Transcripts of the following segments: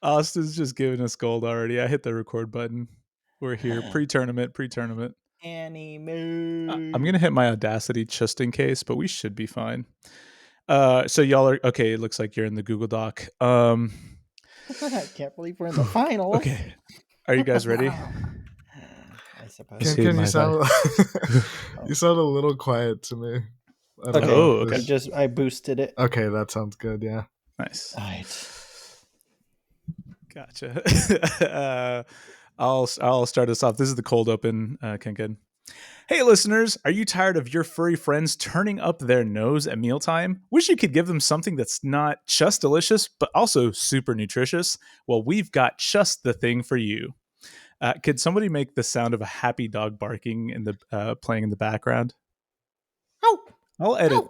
Austin's just giving us gold already. I hit the record button. We're here. Pre-tournament. Anime. I'm going to hit my Audacity just in case, but we should be fine. So y'all are... Okay, it looks like you're in the Google Doc. I can't believe we're in the finals. Okay. Are you guys ready? I suppose. Kenken, you sound a little quiet to me. Okay. Okay. I boosted it. Okay, that sounds good. Yeah. Nice. All right. Gotcha. I'll start us off. This is the cold open, Kenken. Hey listeners, are you tired of your furry friends turning up their nose at mealtime? Wish you could give them something that's not just delicious, but also super nutritious? Well, we've got just the thing for you. Could somebody make the sound of a happy dog barking in the playing in the background? Oh, I'll edit.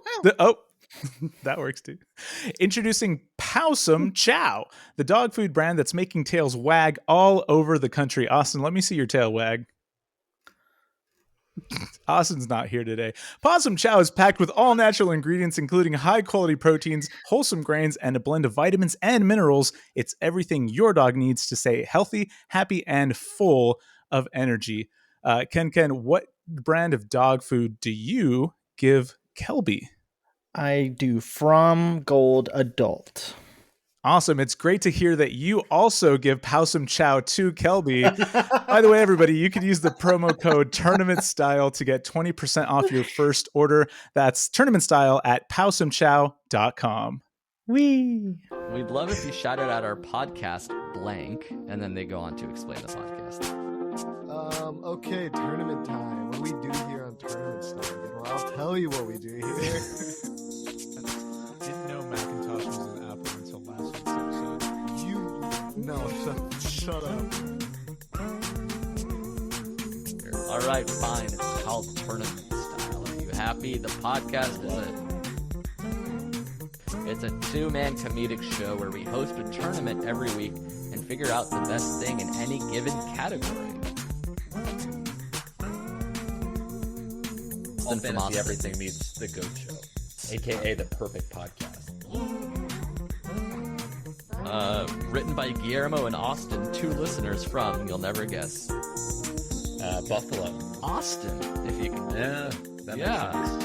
That works too. Introducing Powsum Chow, the dog food brand that's making tails wag all over the country. Austin, let me see your tail wag. Austin's not here today. Possum Chow is packed with all natural ingredients, including high quality proteins, wholesome grains, and a blend of vitamins and minerals. It's everything your dog needs to stay healthy, happy, and full of energy. Kenken, what brand of dog food do you give Kelby? I do From Gold Adult. Awesome. It's great to hear that you also give Powsum Chow to Kelby. By the way, everybody, you can use the promo code Tournament Style to get 20% off your first order. That's Tournament Style at powsumchow.com. Wee. We'd love if you shouted out our podcast blank, and then they go on to explain the podcast. Okay, tournament time. What do we do here on Tournament Style? Well, I'll tell you what we do here. Didn't know Macintosh was an Apple until last week's episode. Shut up. All right, fine. It's called Tournament Style. Are you happy? The podcast It's a two-man comedic show where we host a tournament every week and figure out the best thing in any given category. All fantasy everything meets the Goat Show, aka the perfect podcast. Written by Guillermo and Austin, two listeners from, you'll never guess, Buffalo. Austin, if you can. Yeah, that makes sense.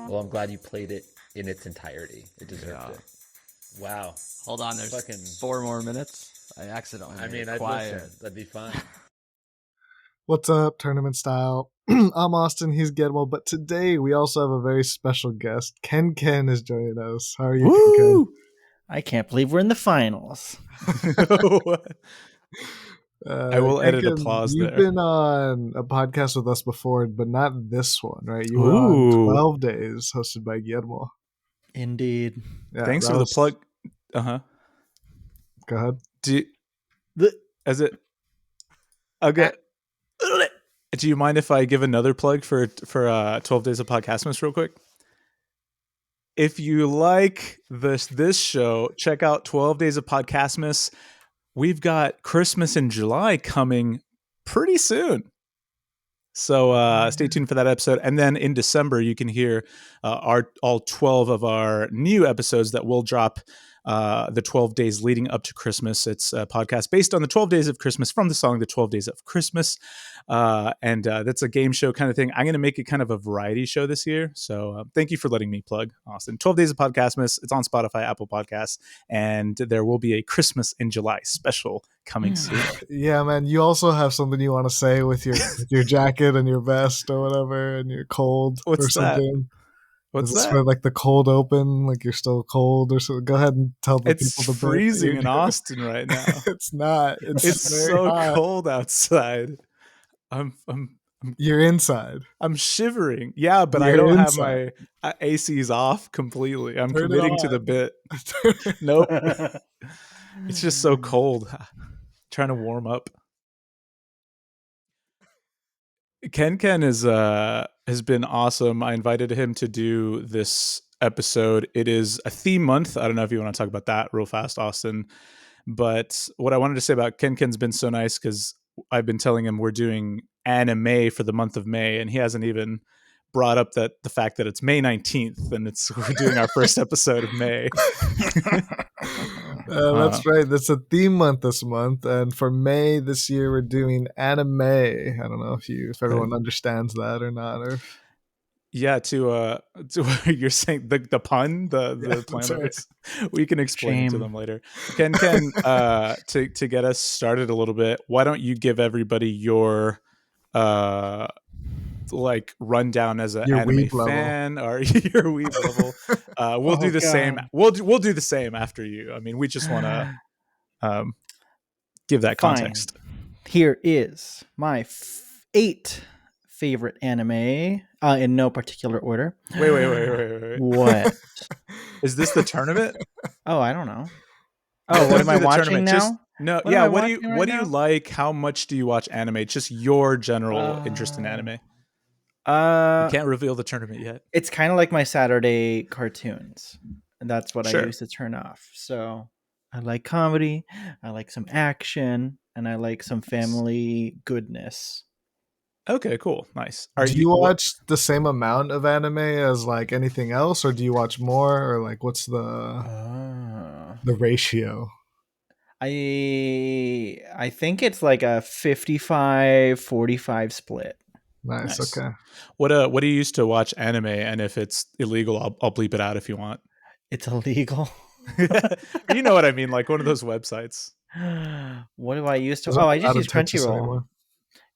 Well, I'm glad you played it in its entirety. It deserved it. Wow. Hold on, there's 4 more minutes. I accidentally made it quiet. Listen. That'd be fine. What's up, Tournament Style? I'm Austin, he's Guillermo, but today we also have a very special guest. Kenken is joining us. How are you, Kenken? I can't believe we're in the finals. I will edit Kenken, applause you've there. You've been on a podcast with us before, but not this one, right? You were on 12 Days, hosted by Guillermo. Indeed. Yeah, Thanks for the plug. Uh-huh. Go ahead. Okay. Do you mind if I give another plug for 12 Days of Podcastmas real quick? If you like this show, check out 12 Days of Podcastmas. We've got Christmas in July coming pretty soon. So stay tuned for that episode. And then in December, you can hear all 12 of our new episodes that will drop the 12 days leading up to Christmas. It's a podcast based on the 12 days of Christmas from the song The 12 Days of Christmas. And that's a game show kind of thing. I'm going to make it kind of a variety show this year. So thank you for letting me plug, Austin. 12 Days of Podcastmas. It's on Spotify, Apple Podcasts, and there will be a Christmas in July special coming soon. Yeah, man. You also have something you want to say with your jacket and your vest or whatever, and you're cold or something. What's Is that? For like the cold open, like you're still cold or something. Go ahead and tell the people the freezing in Austin right now. It's not. It's so hot. cold outside. You're inside. I'm shivering. Yeah, but I don't have my ACs off completely. I'm committing to the bit. Nope. It's just so cold. Trying to warm up. Kenken has been awesome. I invited him to do this episode. It is a theme month. I don't know if you want to talk about that real fast, Austin. But what I wanted to say about Kenken's been so nice because I've been telling him we're doing anime for the month of May, and he hasn't even brought up the fact that it's May 19th and we're doing our first episode of May. That's right. That's a theme month this month, and for May this year we're doing anime. I don't know if everyone understands that or not. Or Yeah, to you're saying the pun, the play on the right. words. We can explain to Shame. them later. Ken, to get us started a little bit, why don't you give everybody your like rundown as an Your anime weeb level. fan or your weeb level? We'll do the same. God. We'll do the same after you. I mean, we just want to give that Fine. context. Here is my 8 favorite anime in no particular order. Wait. What? Is this the tournament? Oh, I don't know. Oh, what Don't am do I the watching tournament. now? Just no. What am Yeah. I What do you watching right What do you now? like? How much do you watch anime? Just your general interest in anime. You can't reveal the tournament yet. It's kind of like my Saturday cartoons. And that's what Sure. I used to turn off. So I like comedy, I like some action, and I like some family goodness. Okay, cool, nice. Do you watch the same amount of anime as like anything else, or do you watch more, or like what's the ratio? I think it's like a 55-45 split. Nice. Okay. What do you used to watch anime? And if it's illegal, I'll bleep it out if you want. It's illegal. You know what I mean, like one of those websites. What do I use to? Is it Oh, I just out of use Texas Crunchyroll. anymore?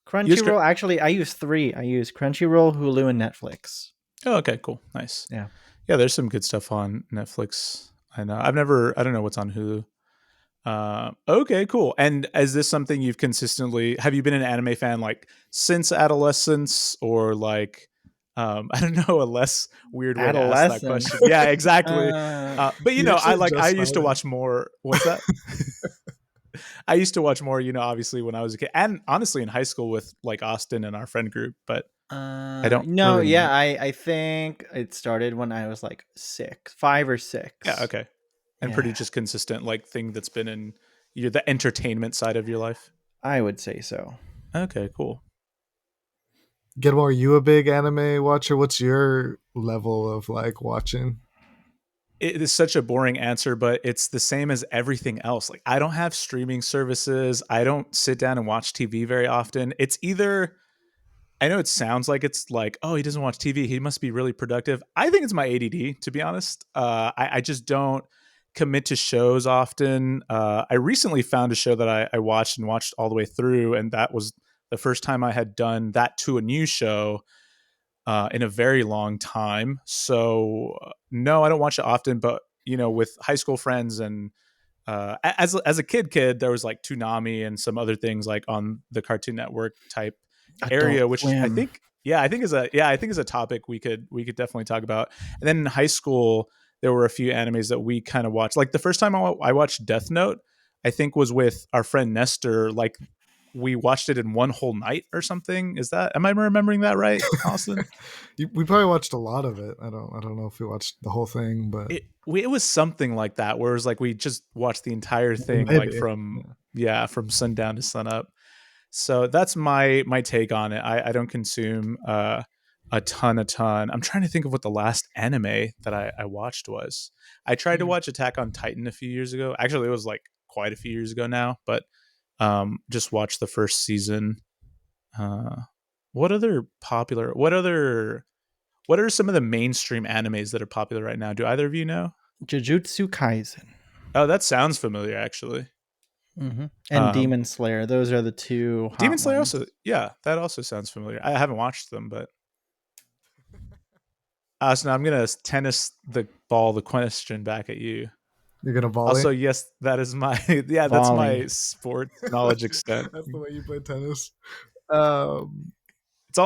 Crunchyroll. Actually, I use 3. I use Crunchyroll, Hulu, and Netflix. Oh, okay, cool, nice. Yeah. There's some good stuff on Netflix. I know. I don't know what's on Hulu. Okay, cool. And is this something you've consistently? Have you been an anime fan like since adolescence, or like? I don't know, a less weird way to ask that question. Yeah, exactly. But you know, I used to watch more. What's that? I used to watch more, obviously when I was a kid, and honestly in high school with like Austin and our friend group. But I don't. No, really yeah, I think it started when I was like 5 or 6. Yeah, okay, and pretty just consistent, like thing that's been in the entertainment side of your life. I would say so. Okay, cool. Guillermo, are you a big anime watcher? What's your level of like watching? It is such a boring answer, but it's the same as everything else. Like, I don't have streaming services. I don't sit down and watch TV very often. It's either, I know it sounds like it's like, oh, he doesn't watch TV, he must be really productive. I think it's my ADD, to be honest. I just don't commit to shows often. I recently found a show that I watched all the way through, and that was the first time I had done that to a new show in a very long time. So no, I don't watch it often, but with high school friends and as a kid, there was like Toonami and some other things like on the Cartoon Network type area, which I think is a topic we could definitely talk about. And then in high school, there were a few animes that we kind of watched. Like the first time I watched Death Note, I think was with our friend Nestor. Like we watched it in one whole night or something. Am I remembering that right, Austin? We probably watched a lot of it. I don't know if we watched the whole thing, but it was something like that, where it was like we just watched the entire thing, like from sundown to sunup. So that's my take on it. I don't consume a ton. I'm trying to think of what the last anime that I watched was. I tried to watch Attack on Titan a few years ago. Actually, it was like quite a few years ago now, but just watched the first season. What are some of the mainstream animes that are popular right now? Do either of you know? Jujutsu Kaisen. Oh, that sounds familiar, actually. Mm-hmm. And Demon Slayer. Those are the two hot Demon Slayer ones. also, yeah, that also sounds familiar. I haven't watched them, but so now I'm gonna tennis the question back at you. You're gonna volley. Also, yes, that is my that's my sports knowledge extent. That's the way you play tennis. It's all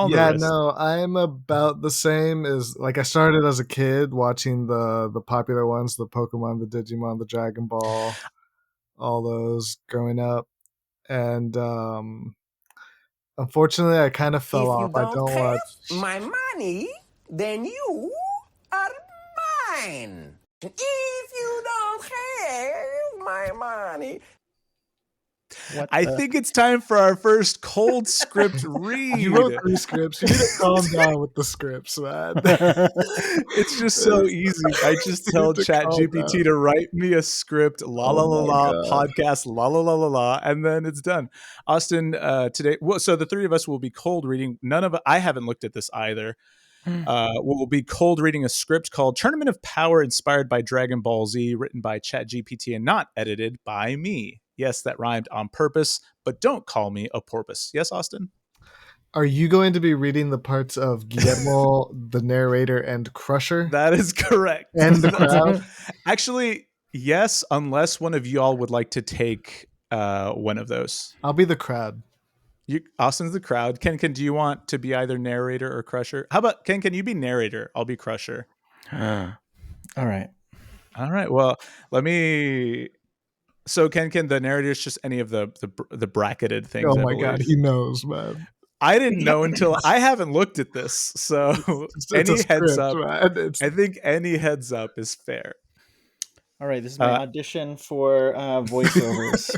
in the wrist. No, I'm about the same as like I started as a kid watching the popular ones, the Pokemon, the Digimon, the Dragon Ball, all those growing up, and unfortunately, I kind of fell off. I don't watch my money, then you are mine. If you don't have my money, I think it's time for our first cold script read. You wrote 3 scripts. You need to calm down with the scripts, man. It's just so easy. I just tell ChatGPT to write me a script, la la la la, podcast, la la la la la, and then it's done. Austin, today, so the three of us will be cold reading. I haven't looked at this either. We'll be cold reading a script called Tournament of Power, inspired by Dragon Ball Z, written by ChatGPT and not edited by me. Yes, that rhymed on purpose, but don't call me a porpoise. Yes, Austin? Are you going to be reading the parts of Guillermo, the narrator, and Crusher? That is correct. And the crowd? Actually, yes, unless one of y'all would like to take one of those. I'll be the crowd. Austin's the crowd. Kenken, do you want to be either narrator or Crusher? How about Kenken, you be narrator? I'll be Crusher. All right. Well, let me... So Kenken, the narrator is just any of the bracketed things. Oh my God, he knows, man. I didn't know until I haven't looked at this. So any heads up, I think any heads up is fair. All right, this is my audition for voiceovers.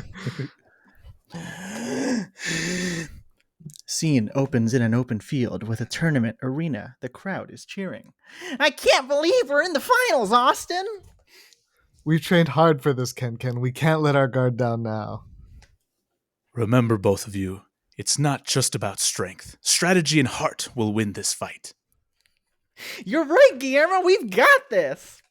Scene opens in an open field with a tournament arena. The crowd is cheering. I can't believe we're in the finals, Austin! We've trained hard for this, Kenken. We can't let our guard down now. Remember, both of you, it's not just about strength. Strategy and heart will win this fight. You're right, Guillermo. We've got this.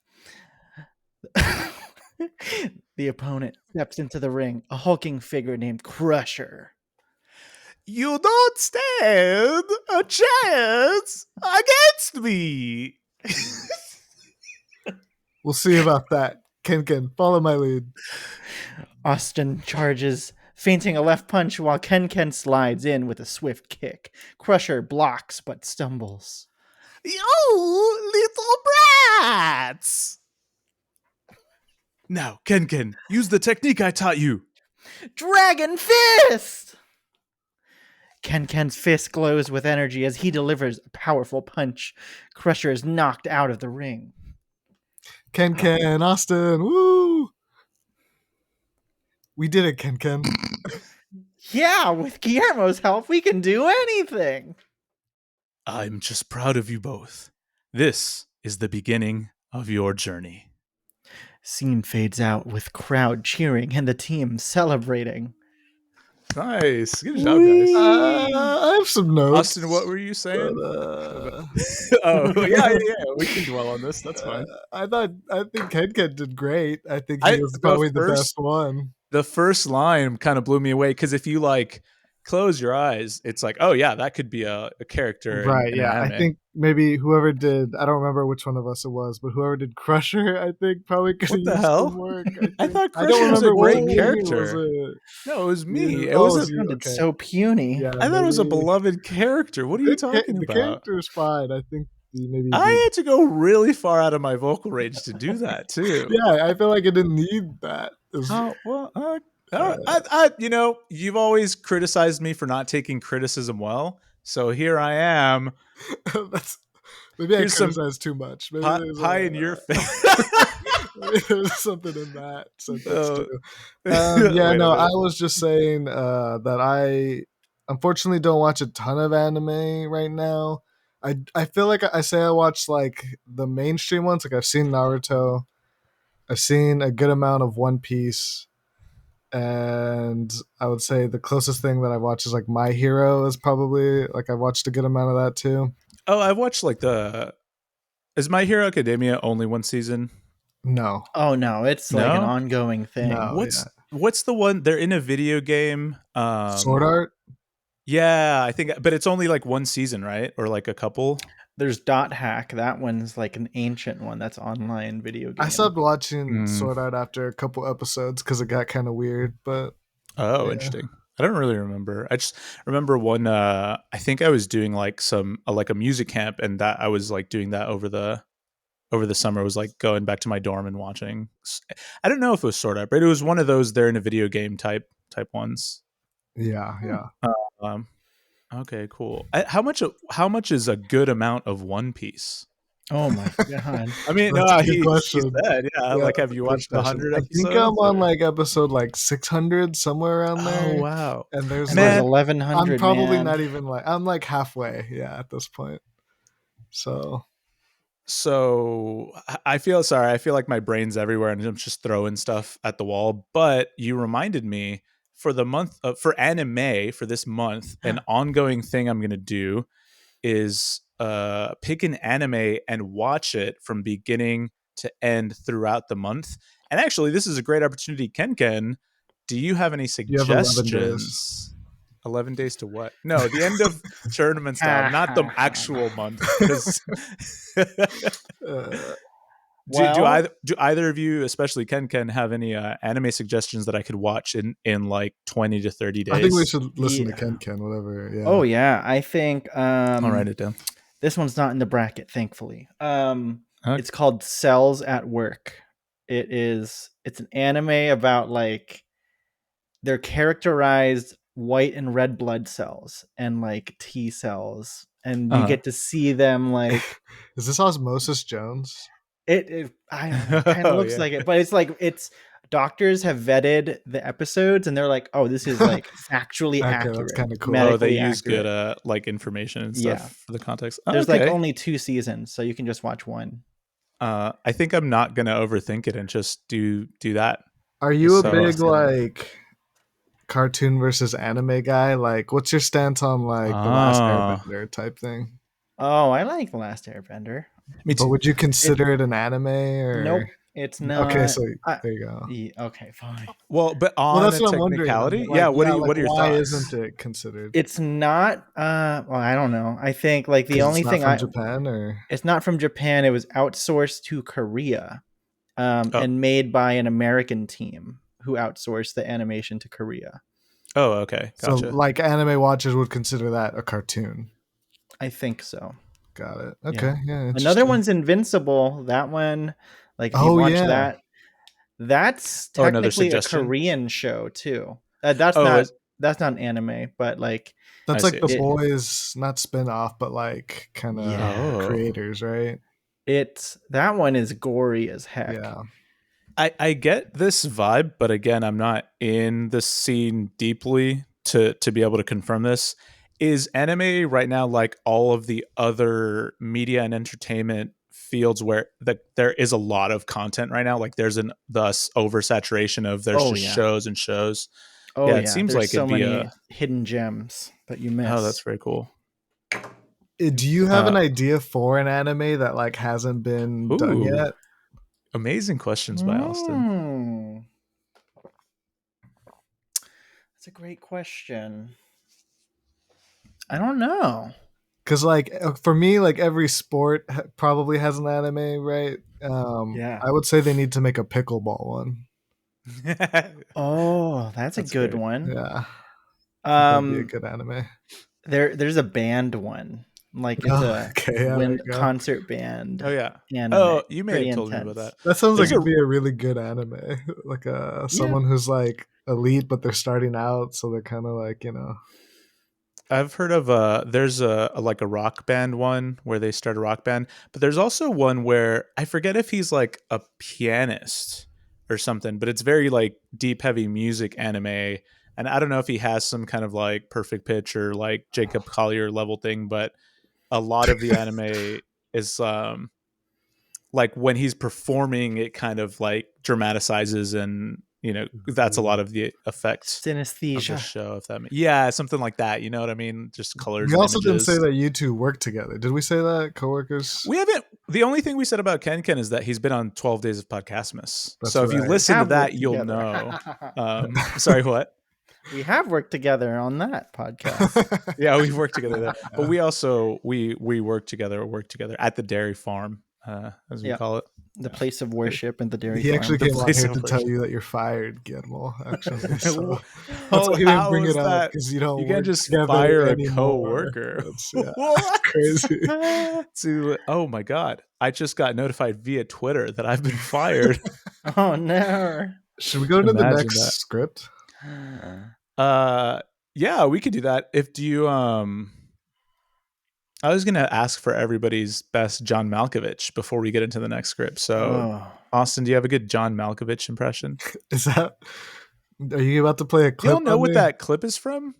The opponent steps into the ring, a hulking figure named Crusher. You don't stand a chance against me. We'll see about that. Kenken, follow my lead. Austin charges, feinting a left punch while Kenken slides in with a swift kick. Crusher blocks but stumbles. You little brats! Now, Kenken, use the technique I taught you. Dragon Fist! Kenken's fist glows with energy as he delivers a powerful punch. Crusher is knocked out of the ring. Kenken, Austin, woo! We did it, Kenken. Yeah, with Guillermo's help, we can do anything. I'm just proud of you both. This is the beginning of your journey. Scene fades out with crowd cheering and the team celebrating. Nice. Good job, guys. I have some notes. Austin, what were you saying? But, yeah. We can dwell on this. That's fine. I think Kenken did great. I think he was probably the best one. The first line kind of blew me away because if you close your eyes, it's like, oh yeah, that could be a character. Right. Yeah. I think maybe whoever did, I don't remember which one of us it was, but whoever did Crusher, I think probably could have used some work. I thought Crusher was a great character. No, it was me. Yeah. It was so puny. Yeah, I thought it was a beloved character. What are you talking about? The character is fine. I think maybe I had to go really far out of my vocal range to do that too. Yeah, I feel like I didn't need that. You've always criticized me for not taking criticism well, so here I am. Maybe I criticized too much. Maybe pie in your face. There's something in that sentence too. I was just saying that I unfortunately don't watch a ton of anime right now. I feel like I say I watch the mainstream ones. I've seen Naruto. I've seen a good amount of One Piece. And I would say the closest thing that I watch is My Hero is probably I watched a good amount of that too. Oh, I've watched is My Hero Academia only one season? No. Oh no, it's an ongoing thing. No, what's the one they're in a video game? Sword Art? Yeah, I think, but it's only one season, right? Or a couple. There's Dot Hack. That one's an ancient one. That's online video game. I stopped watching Sword Art after a couple episodes because it got kind of weird. But interesting. I don't really remember. I just remember one. I think I was doing a music camp, and that I was doing that over the summer. I was going back to my dorm and watching. I don't know if it was Sword Art, but it was one of those. They're in a video game type ones. Yeah. Okay, cool. How much is a good amount of One Piece? Oh my god. I mean, That's no, a good he question. said, yeah, like, have that's you a good watched question. 100 I episodes? think I'm on or- like episode like 600, somewhere around there. Oh, wow. And there's And there's Man, like, 1100. I'm probably man. not even like, I'm like halfway, at this point. So So I feel like my brain's everywhere and I'm just throwing stuff at the wall. But you reminded me for the month for anime for this month, an ongoing thing I'm going to do is pick an anime and watch it from beginning to end throughout the month. And actually, this is a great opportunity. Kenken, do you have any you have 11 days. suggestions? 11 days to what? No, the end of tournament style, not the actual month. Because Uh, do either of you, especially Kenken, have any anime suggestions that I could watch in like 20 to 30 days? I think we should listen Yeah. to Kenken, whatever. Yeah. Oh yeah, I think I'll write it down. this one's not in the bracket, thankfully. Okay. It's called Cells at Work. It's an anime about like they're characterized white and red blood cells and like T cells, and you get to see them like Is this Osmosis Jones? it I don't know, it kind of Oh, looks yeah. like it, but it's doctors have vetted the episodes and they're like, oh, this is like factually Okay, accurate. that's kinda cool. Oh, they medically use accurate. good like information and stuff Yeah. for the context. There's Okay. like only 2 seasons, so you can just watch one. I think I'm not gonna overthink it and just do that. Are you a So- big like cartoon versus anime guy? Like, what's your stance on like the Last Ah. Airbender type thing? Oh, I like The Last Airbender. Me But would you consider it an anime or Nope, it's not. Okay, so I- there you go. Okay, fine. Well, but on that's a what I'm wondering. technicality, Like, yeah. What are like, your why thoughts? isn't it considered? It's not. Well, I don't know. I think like the 'Cause only it's not thing from Japan or it's not from Japan. It was outsourced to Korea, and made by an American team who outsourced the animation to Korea. Oh, okay, so gotcha. like anime watchers would consider that a cartoon. I think so. Got it. Okay, yeah. Another interesting. one's Invincible. That one, like if Oh, you watch yeah. that, that's Oh, another technically a suggestion? Korean show too. That's Oh, not is- that's not an anime, but like That's I like see. the It- boys, not spin off, but like kind of Yeah. Oh. creators, right? that one is gory as heck. Yeah. I get this vibe, but again, I'm not in the scene deeply to be able to confirm this. Is anime right now like all of the other media and entertainment fields where there is a lot of content right now? Like there's an thus oversaturation of there's Oh, just yeah. shows and shows. Oh Yeah, yeah, it seems there's like so it'd be many a- hidden gems that you miss. Oh, that's very cool. Do you have an Uh, idea for an anime that like hasn't been done Ooh. yet? Amazing questions by Austin. That's a great question. I don't know. Because like for me, like every sport probably has an anime, right? Yeah. I would say they need to make a pickleball one. Oh, that's a That's good great. one. Yeah, that'd be a Um, good anime. there's a band one, like it's Oh, a okay, yeah, there wind you go. concert band. Oh yeah. Anime. Oh, you may Pretty have told me about intense. that. That sounds like There's it'd be a really good anime. Like someone who's like elite, but they're starting out, so they're kind of like I've heard of there's a like a rock band one where they start a rock band, but there's also one where I forget if he's like a pianist or something, but it's very like deep heavy music anime, and I don't know if he has some kind of like perfect pitch or like Jacob Collier level thing, but a lot of the anime is like when he's performing it kind of like dramatizes, and that's a lot of the effects of the Synesthesia. show, if that something like that, you know what I mean, just colors. We and also didn't images. say that you two work together. Did we say that, coworkers? We haven't. The only thing we said about Kenken is that he's been on 12 Days of Podcastmas. That's So if you right. listen to Have that, worked you'll together. know. Sorry, what? We have worked together on that podcast. Yeah, we've worked together there, but we also we work together at the dairy farm, as we Yeah. call it. The place of worship and the dairy He farm. actually The came on place here of to tell worship. you that you're fired, Guillermo. Actually, so that's Oh, why he didn't how bring is it up that? because you don't. You can't work just together fire a anymore. coworker. That's, What? crazy. Oh my god! I just got notified via Twitter that I've been fired. Oh no. Should we go to the Imagine next that. script? Yeah, we could do that. If do you I was going to ask for everybody's best John Malkovich before we get into the next script. So, Austin, do you have a good John Malkovich impression? Is that? Are you about to play a Do clip? y'all know on what me? that clip is from?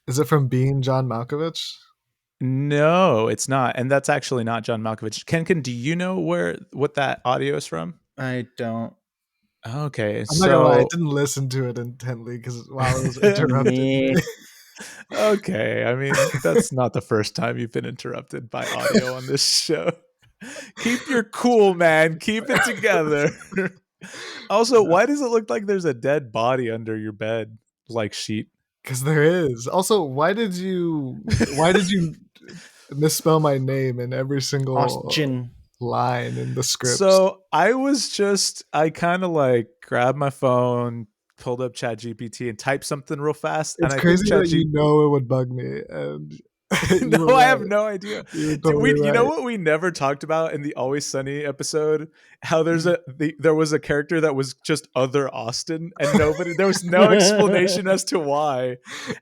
Is it from Being John Malkovich? No, it's not. And that's actually not John Malkovich. Kenken, do you know what that audio is from? I don't. Okay, I'm not gonna lie, I so didn't listen to it intently because while it was interrupting me. okay, I mean, that's not the first time you've been interrupted by audio on this show. Keep your cool, man. Keep it together. Also, why does it look like there's a dead body under your bed like sheet? Because there is. Also, why did you misspell my name in every single Austin. line in the script? So I kind of like grabbed my phone, pulled up ChatGPT and typed something real fast. It's and crazy that you know it would bug me. And no, I have no idea. You know what we never talked about in the Always Sunny episode? How there was a character that was just other Austin, and there was no explanation as to why.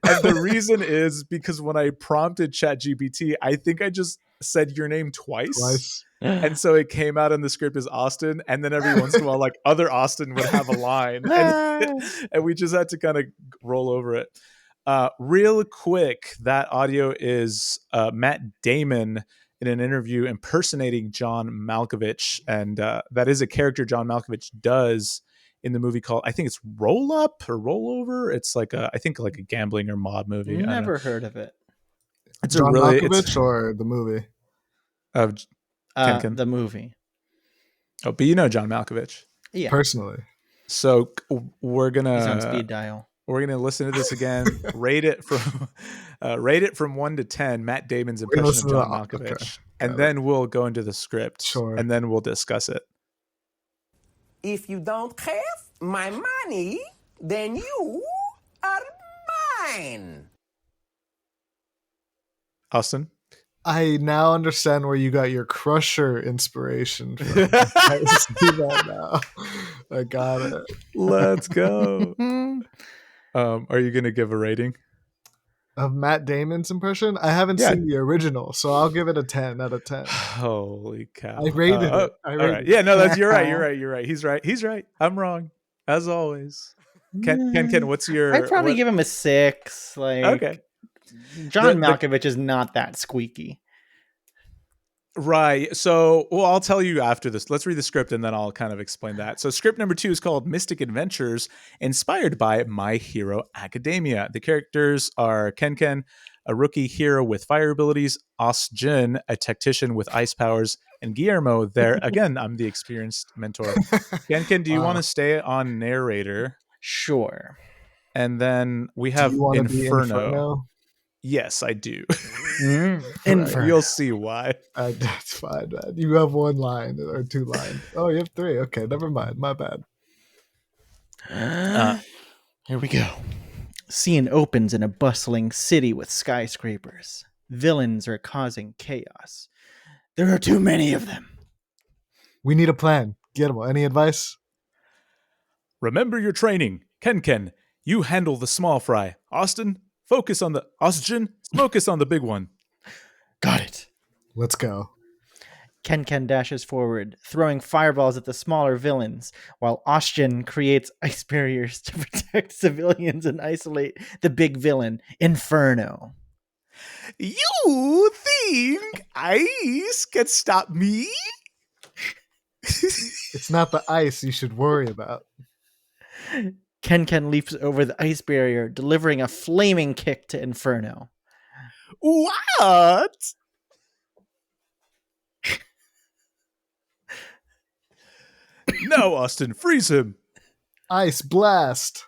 And the reason is because when I prompted ChatGPT, I think I just said your name twice. And so it came out in the script as Austin, and then every once in a while, like other Austin would have a line, and we just had to kind of roll over it. Real quick, that audio is Matt Damon in an interview impersonating John Malkovich, and that is a character John Malkovich does in the movie called, I think it's Roll Up or Roll Over. It's like I think like a gambling or mob movie. Never heard of it. It's John Malkovich or the movie? The movie. Oh, but you know John Malkovich. Yeah. Personally. So we're gonna He's on speed dial. We're gonna listen to this again. rate it from 1 to 10. Matt Damon's impression of John Malkovich, okay. And then we'll go into the script. Sure. And then we'll discuss it. If you don't have my money, then you are mine. Austin? I now understand where you got your Crusher inspiration from. I see that now. I got it. Let's go. Are you going to give a rating? Of Matt Damon's impression? I haven't seen the original, so I'll give it a 10 out of 10. Holy cow. I rated it. All right. Yeah, no, you're right. He's right. I'm wrong. As always. Ken, what's your... I'd probably give him a 6. Okay. John Malkovich is not that squeaky. Right. So, well, I'll tell you after this. Let's read the script and then I'll kind of explain that. So script number 2 is called Mystic Adventures, inspired by My Hero Academia. The characters are Kenken, a rookie hero with fire abilities, Osjin, a tactician with ice powers, and Guillermo, there, again, I'm the experienced mentor. Kenken, do you want to stay on narrator? Sure. And then we have Inferno. Yes, I do. Inferno. You'll see why. That's fine, man. You have 1 line or 2 lines. Oh, you have 3. Okay, never mind. My bad. Here we go. Scene opens in a bustling city with skyscrapers. Villains are causing chaos. There are too many of them. We need a plan. Guillermo, any advice? Remember your training. Kenken, you handle the small fry. Austin, focus on the big one. Got it. Let's go. Kenken dashes forward, throwing fireballs at the smaller villains, while Austin creates ice barriers to protect civilians and isolate the big villain, Inferno. You think ice can stop me? It's not the ice you should worry about. Kenken leaps over the ice barrier, delivering a flaming kick to Inferno. What? No, Austin, freeze him. Ice blast.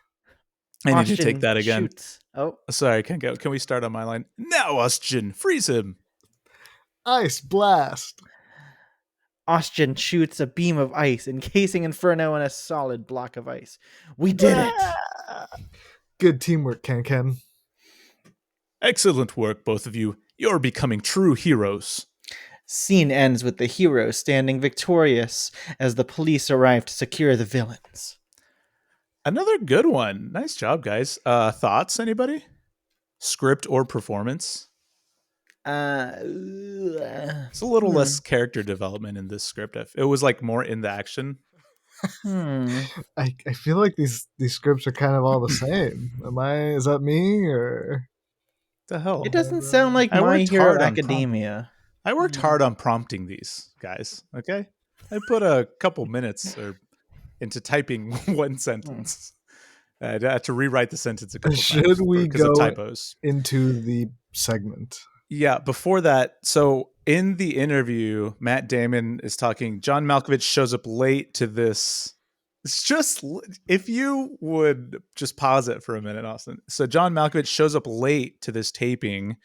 I need to take that again. Shoots. Oh, sorry, can we start on my line? Now, Austin, freeze him. Ice blast. Austin shoots a beam of ice, encasing Inferno in a solid block of ice. We did it. Good teamwork, Kenken. Excellent work, both of you. You're becoming true heroes. Scene ends with the hero standing victorious as the police arrive to secure the villains. Another good one. Nice job, guys. Thoughts, anybody? Script or performance? It's a little less character development in this script. It was like more in the action. I feel like these scripts are kind of all the same. Is that me or The hell? It doesn't sound like I My worked Hero hard on Academia. I worked hard on prompting these guys. Okay, I put a couple minutes into typing one sentence. I had to rewrite the sentence a couple times. Should we because go of typos into the segment? Yeah, before that, so in the interview, Matt Damon is talking. John Malkovich shows up late to this. It's just, if you would just pause it for a minute, Austin. So John Malkovich shows up late to this taping.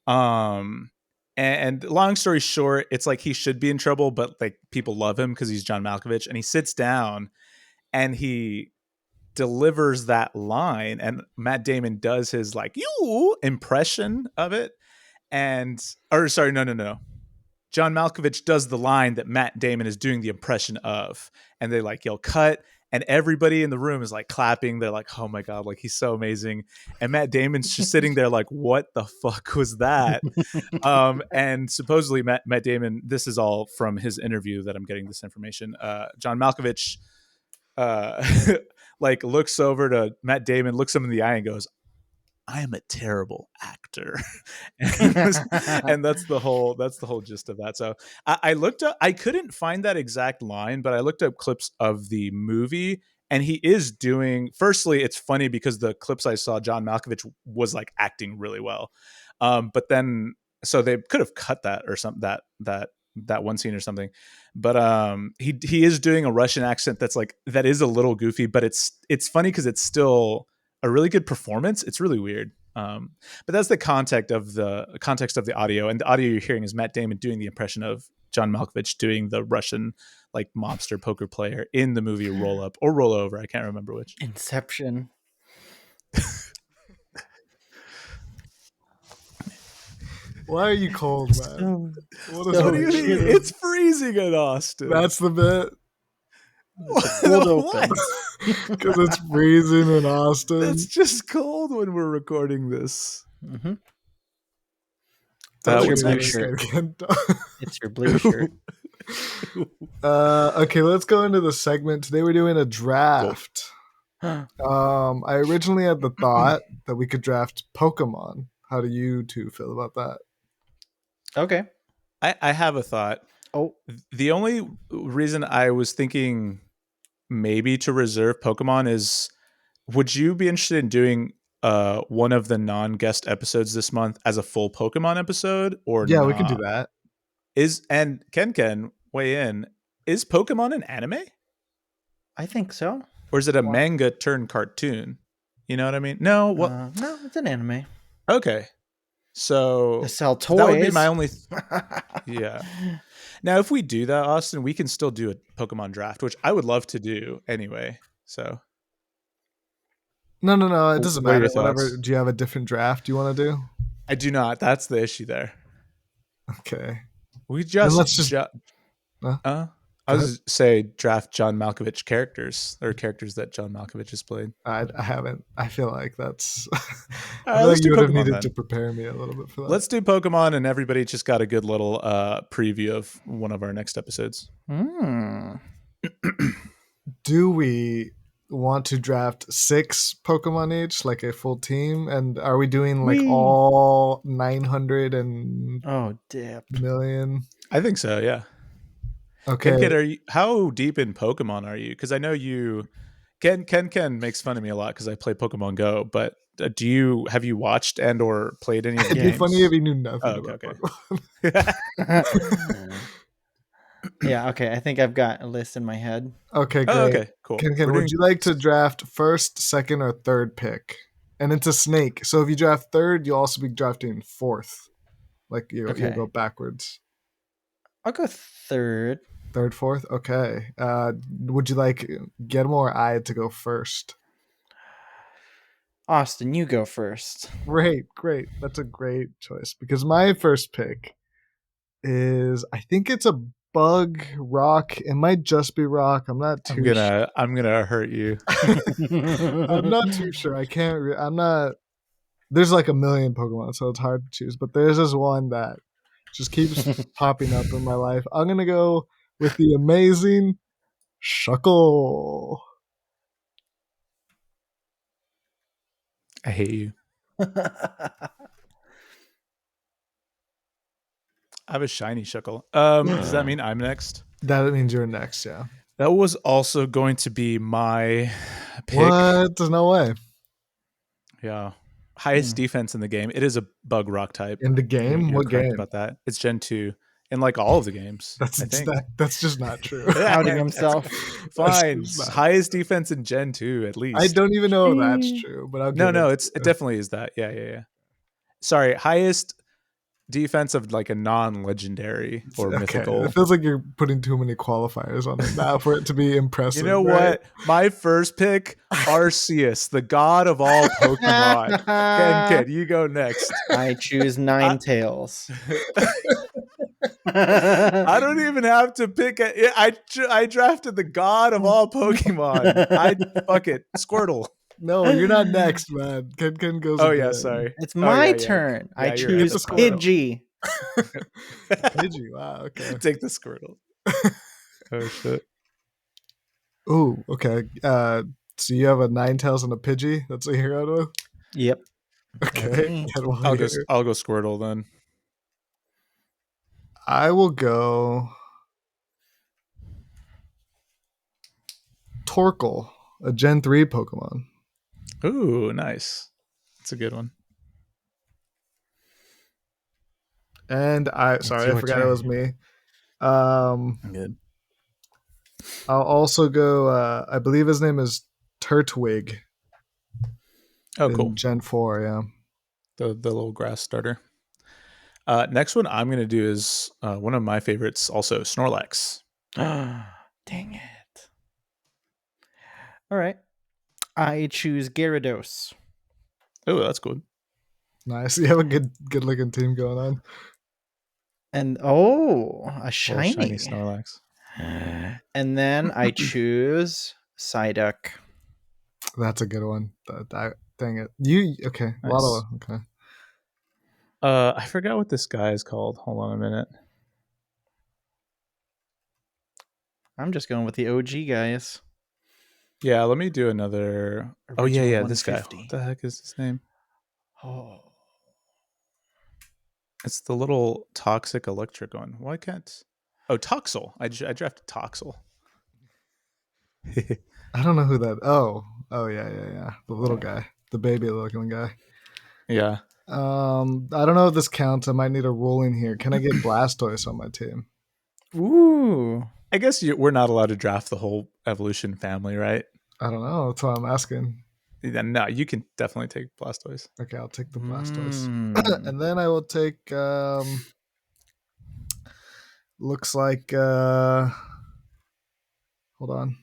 And long story short, it's like he should be in trouble, but like people love him because he's John Malkovich. And he sits down and he delivers that line, and Matt Damon does his like you impression of it. No. John Malkovich does the line that Matt Damon is doing the impression of, and they like yell cut, and everybody in the room is like clapping. They're like, oh my God, like he's so amazing. And Matt Damon's just sitting there like, what the fuck was that? And supposedly Matt Damon, this is all from his interview that I'm getting this information. John Malkovich like looks over to Matt Damon, looks him in the eye and goes, I am a terrible actor. And that's the whole gist of that. So I looked up, I couldn't find that exact line, but I looked up clips of the movie, and he is doing, firstly, it's funny because the clips I saw, John Malkovich was like acting really well. But then, so they could have cut that or something, that one scene or something. But he is doing a Russian accent that is a little goofy, but it's funny because it's still a really good performance. It's really weird. But that's the context of the audio, and the audio you're hearing is Matt Damon doing the impression of John Malkovich doing the Russian like mobster poker player in the movie Roll Up or Roll Over. I can't remember which. Inception. Why are you cold, man? What do you mean? It's freezing in Austin. That's the bit. Cold open. Because it's freezing in Austin. It's just cold when we're recording this. Mm-hmm. That's your what blue it is. shirt. It's your blue shirt. Okay, let's go into the segment. Today we're doing a draft. I originally had the thought that we could draft Pokemon. How do you two feel about that? Okay. I have a thought. Oh, the only reason I was thinking maybe to reserve Pokemon is, would you be interested in doing one of the non-guest episodes this month as a full Pokemon episode? Or yeah, not? we can do that. And Kenken, weigh in. Is Pokemon an anime? I think so. Or is it a manga turned cartoon? You know what I mean? No. Well, no, it's an anime. Okay. So They sell toys. That would be my only. Yeah. Now, if we do that, Austin, we can still do a Pokemon draft, which I would love to do anyway. So. No. It doesn't What are matter. your Whatever. thoughts? Do you have a different draft you want to do? I do not. That's the issue there. Okay. We just. let's just- I was say draft John Malkovich characters or characters that John Malkovich has played. I haven't. I feel like that's. All I right, feel let's like do you would have Pokemon needed then. to prepare me a little bit for that. Let's do Pokemon, and everybody just got a good little preview of one of our next episodes. Do we want to draft 6 Pokemon each, like a full team? And are we doing like all 900 and dip million? I think so. Yeah. Okay. Kenken, how deep in Pokemon are you? Because I know you. Ken makes fun of me a lot because I play Pokemon Go. But have you watched and or played any of the It'd games? be funny if he knew nothing. Oh, about okay. Pokemon. Yeah, okay. I think I've got a list in my head. Okay, great. Oh, okay, cool. Kenken, would you like to draft first, second, or third pick? And it's a snake. So if you draft third, you'll also be drafting fourth. Like you'll go backwards. I'll go third. Third, fourth? Okay. Would you like Guillermo or I to go first? Austin, you go first. Great. That's a great choice because my first pick is, I think it's a bug rock. It might just be rock. I'm not too I'm gonna hurt you. I'm not too sure. I'm not there's like a million Pokemon, so it's hard to choose. But there's this one that just keeps popping up in my life. I'm gonna go with the amazing Shuckle. I hate you. I have a shiny Shuckle. Does that mean I'm next? That means you're next, yeah. That was also going to be my pick. What? There's no way. Yeah. Highest defense in the game. It is a bug rock type. In the game? You're What correct game? about that. It's Gen 2. In like all of the games. That's I think. that's just not true. Outing himself. Fine. That's just not- Highest defense in Gen 2 at least. I don't even know if that's true, but I'll give No, it to it you. definitely is that. Yeah. Sorry, highest defense of like a non-legendary or Okay. mythical. It feels like you're putting too many qualifiers on it now for it to be impressive. You know right? what? My first pick, Arceus, the god of all Pokemon. Kenken, you go next. I choose Ninetales. I don't even have to pick. I drafted the god of all Pokemon. Fuck it, Squirtle. No, you're not next, man. Ken goes. Oh yeah, again. sorry. It's Oh, my yeah. turn. Yeah, I you're right. choose It's a Squirtle. Pidgey. Pidgey. Wow. Okay. Take the Squirtle. Oh shit. Ooh. Okay. So you have a Ninetales and a Pidgey. That's what you're out of. Yep. Okay. Ken, while I'll you're- go Squirtle then. I will go Torkoal, a Gen 3 Pokemon. Ooh, nice. That's a good one. And I sorry, I your forgot turn. it was me. Good. I'll also go I believe his name is Turtwig. Oh, in cool. Gen 4, yeah. The little grass starter. Next one I'm gonna do is one of my favorites, also Snorlax. Dang it. All right. I choose Gyarados. Oh, that's good. Nice. You have a good looking team going on. And a Little shiny. Snorlax. And then I choose Psyduck. That's a good one. Dang it. Okay. Nice. Okay. I forgot what this guy is called. Hold on a minute. I'm just going with the OG guys. Yeah, let me do another. Oh Original yeah, this guy. 150. What the heck is his name? Oh. It's the little toxic electric one. Why can't? Oh, Toxel. I drafted Toxel. I don't know who that. Oh yeah. The little guy, the baby looking guy. Yeah. I don't know if this counts. I might need a ruling here. Can I get Blastoise on my team? Ooh. I guess we're not allowed to draft the whole evolution family, right? I don't know. That's what I'm asking. Yeah, no, you can definitely take Blastoise. Okay, I'll take the Blastoise. Mm. And then I will take looks like hold on.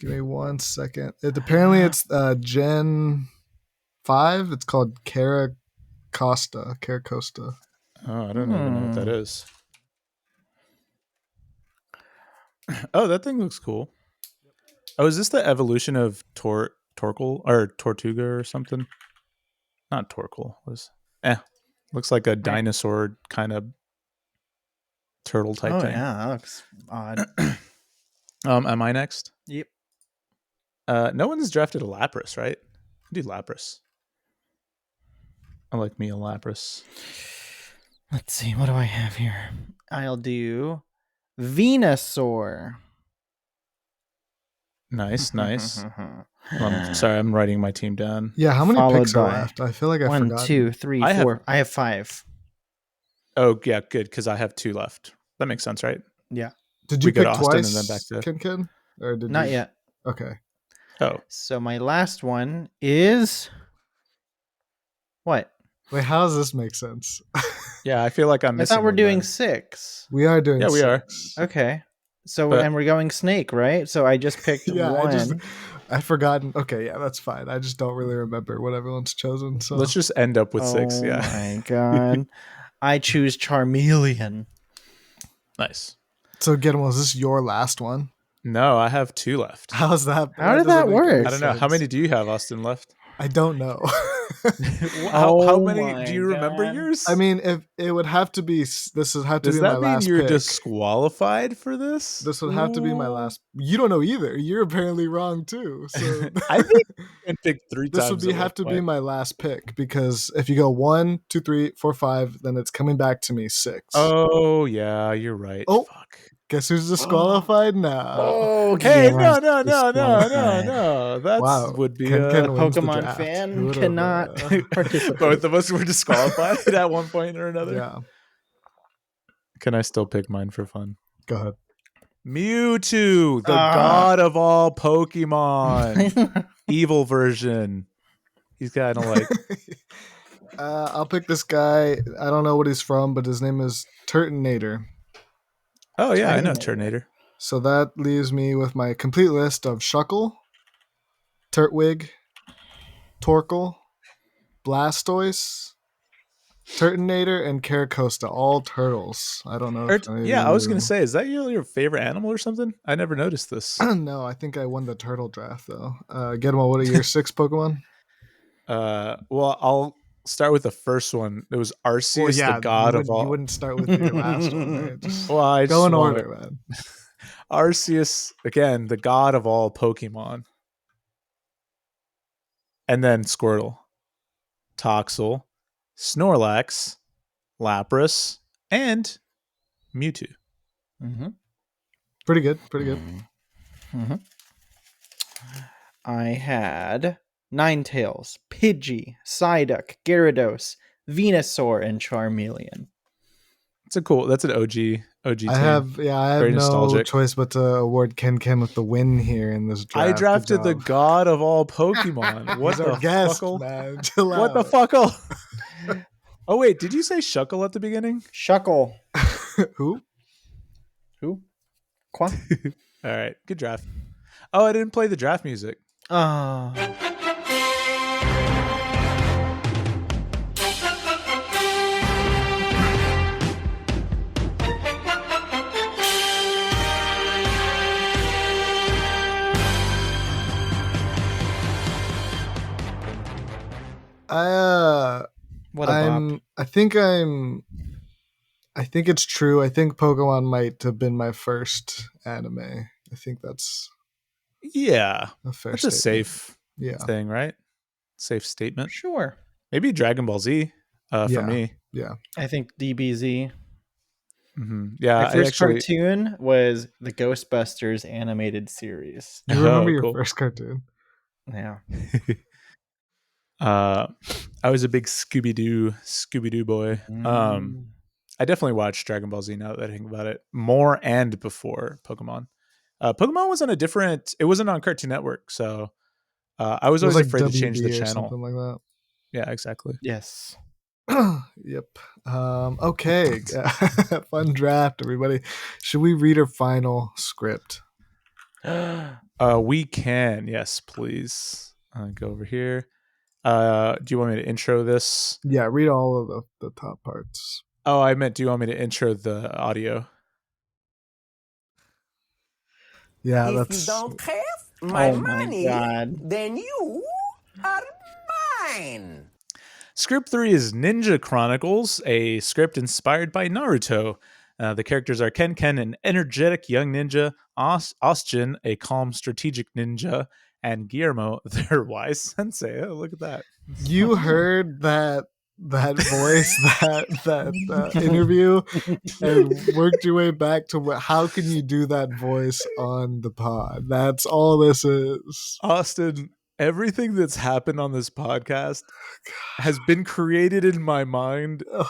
Give me 1 second. Apparently it's Gen 5. It's called Caracosta. Oh, I don't even know what that is. Oh, that thing looks cool. Oh, is this the evolution of Torkoal or Tortuga or something? Not Torkoal. Looks like a dinosaur kind of turtle type thing. Yeah, that looks odd. Am I next? Yep. No one's drafted a Lapras, right? I do Lapras. I like me a Lapras. Let's see. What do I have here? I'll do Venusaur. Nice. Sorry, I'm writing my team down. Yeah, how many Followed picks are by left? I feel like I 1, forgot. 2, 3, I have- 4. I have 5. Oh, yeah, good, because I have 2 left. That makes sense, right? Yeah. Did you we go pick to Austin twice? and then back to- Ken? Or did Not you? yet. Okay. Oh, So my last one is what? Wait, how does this make sense? yeah, I feel like I'm I missing thought we're one doing then. 6. We are doing. Yeah, we are. 6. Okay. So But- and we're going snake, right? So I just picked Yeah, one. I've forgotten. Okay, yeah, that's fine. I just don't really remember what everyone's chosen. So Let's just end up with 6. Oh Yeah, my god. I choose Charmeleon. nice. So Guillermo, is this your last one? No, I have 2 left. How's that? How did doesn't that make work? any I don't know. How sense. many do you have, Austin, left? I don't know. how Oh many my do you remember God. yours? I mean, if it would have to be, this would have to does be my that mean last you're pick. disqualified for this? This would have to be my Ooh. last. You don't know either. You're apparently wrong too. So I think I picked 3 this times. would have to be my last pick, because if you go 1, 2, 3, 4, 5, then it's coming back to me 6. Oh yeah, you're right. Oh. Fuck. Guess who's disqualified now? Oh, Hey, Guillermo's no. disqualified. That's Wow. would be Kenken a wins the Pokemon draft. fan Who would've, cannot participate. both of us were disqualified at one point or another. Yeah, Can I still pick mine for fun? go ahead. Mewtwo, the god of all Pokemon, evil version. He's kind of like I'll pick this guy. I don't know what he's from, but his name is Turtonator. oh yeah, I know Turtonator. Turtonator. So that leaves me with my complete list of Shuckle, Turtwig, Torkoal, Blastoise, Turtonator, and Caracosta, all turtles. I don't know. If any of Yeah, I was you- gonna say, is that your favorite animal or something? I never noticed this. No, I think I won the turtle draft though. Guillermo, what are your 6 Pokemon? Well, I'll start with the first one. It was Arceus, the god of all. You wouldn't start with your last one, right? Just Well, I go in just wanna- order, man. Arceus, again, the god of all Pokemon. And then Squirtle, Toxel, Snorlax, Lapras, and Mewtwo. Mm-hmm. Pretty good. Pretty good. Mm-hmm. I had Ninetales, Pidgey, Psyduck, Gyarados, Venusaur, and Charmeleon. That's an OG I team. have Very no nostalgic. choice but to award Kenken with the win here in this draft. I Good drafted the job. god of all Pokemon. What He's the our guest, fuckle? man. Chill What the out. fuckle? Oh wait, did you say Shuckle at the beginning? Shuckle. Who? Who? Qua? All right, good draft. Oh, I didn't play the draft music. Oh. What a bop. I think it's true. I think Pokemon might have been my first anime. I think that's Yeah, a fair that's a statement. safe Yeah. thing, right? Safe statement. Sure. Maybe Dragon Ball Z for Yeah. me. Yeah. I think DBZ. Yeah, My I first actually. cartoon was the Ghostbusters animated series. You remember Oh, your cool. first cartoon? Yeah. I was a big Scooby Doo boy. Mm. I definitely watched Dragon Ball Z now that I think about it, more and before Pokemon. Pokemon was on a different. It wasn't on Cartoon Network, so I was It was always like afraid to change WB the or channel. something like that. Yeah, exactly. Yes. Yep. Okay. Fun draft, everybody. Should we read our final script? We can, yes, please. Go over here. Do you want me to intro this? Yeah, read all of the top parts. Oh, I meant, do you want me to intro the audio? Yeah, If that's you don't have my Oh my money, God. then you are mine. Script 3 is Ninja Chronicles, a script inspired by Naruto. The characters are Kenken, an energetic young ninja, Austin, a calm, strategic ninja, and Guillermo, their wise sensei. Oh, look at that. you heard that voice, that interview, and worked your way back to how can you do that voice on the pod? That's all this is. Austin, everything that's happened on this podcast has been created in my mind Ugh,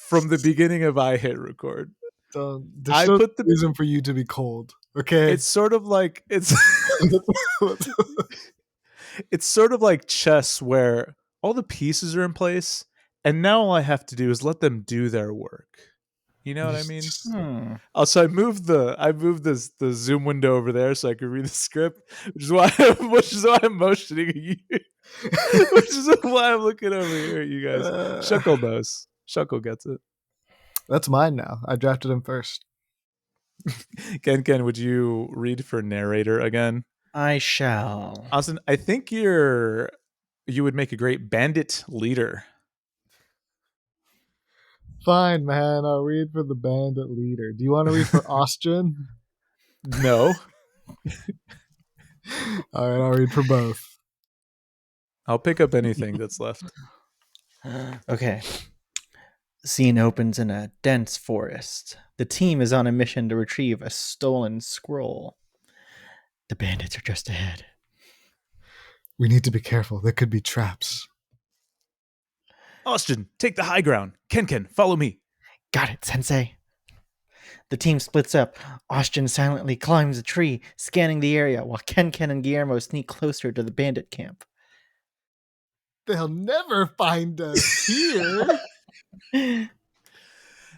from the beginning of I hit record. there's I no put the- reason for you to be cold. Okay. It's sort of like it's sort of like chess where all the pieces are in place and now all I have to do is let them do their work. You know what I mean? Hmm. Also, I moved the Zoom window over there so I could read the script, which is why I'm motioning at you. Which is why I'm looking over here at you guys. Shuckle knows. Shuckle gets it. That's mine now. I drafted him first. Kenken, would you read for narrator again? I shall. Austin, I think you're You would make a great bandit leader. Fine, man. I'll read for the bandit leader. Do you want to read for Austrian? No. All right, I'll read for both. I'll pick up anything that's left. Okay. Scene opens in a dense forest. The team is on a mission to retrieve a stolen scroll. The bandits are just ahead. We need to be careful. There could be traps. Austin, take the high ground. Kenken, follow me. Got it, Sensei. The team splits up. Austin silently climbs a tree, scanning the area, while Kenken and Guillermo sneak closer to the bandit camp. They'll never find us here.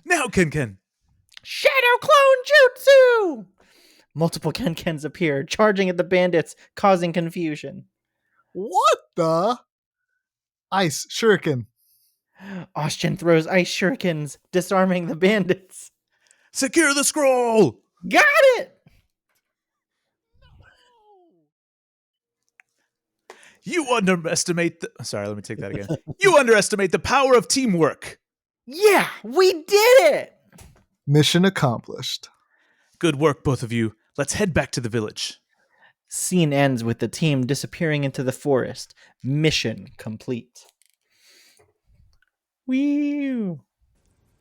Now, Kenken. Shadow Clone Jutsu! Multiple Kenkens appear, charging at the bandits, causing confusion. What the? Ice shuriken. Austin throws ice shurikens, disarming the bandits. Secure the scroll. Got it! You underestimate the... Sorry, let me take that again. You underestimate the power of teamwork. Yeah, we did it! Mission accomplished. Good work, both of you. Let's head back to the village. Scene ends with the team disappearing into the forest. Mission complete. Wee.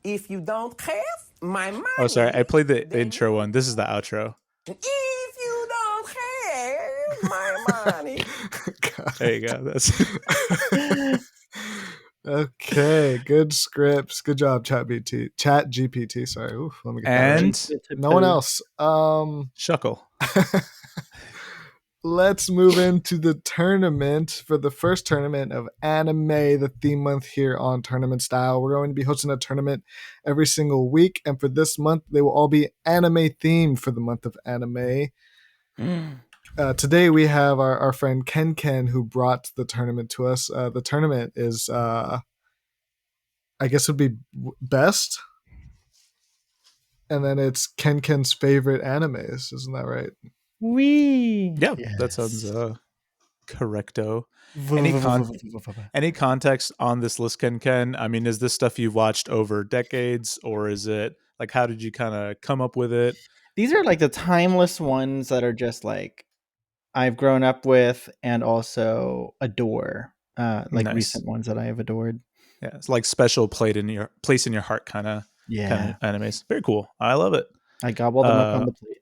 If you don't have my money. Oh, sorry. I played the then intro one. This is the outro. If you don't have my money. God. There you go. That's Okay, good scripts. Good job, Chat GPT. Sorry. Oof, let me get that right. and No one else. Shuckle. Let's move into the tournament for the first tournament of anime, the theme month here on Tournament Style. We're going to be hosting a tournament every single week, and for this month, they will all be anime themed for the month of anime. Today, we have our friend Kenken who brought the tournament to us. The tournament is, I guess, would be best, and then it's Kenken's favorite animes. Isn't that right? Wee. Yeah, Yes. that sounds correcto. Any context on this list, Ken? I mean, is this stuff you've watched over decades, or is it like, how did you kind of come up with it? These are like the timeless ones that are just like I've grown up with and also adore. Like Nice. recent ones that I have adored. Yeah, it's like special place in your heart kind of animes. Very cool. I love it. I gobbled them up on the plate.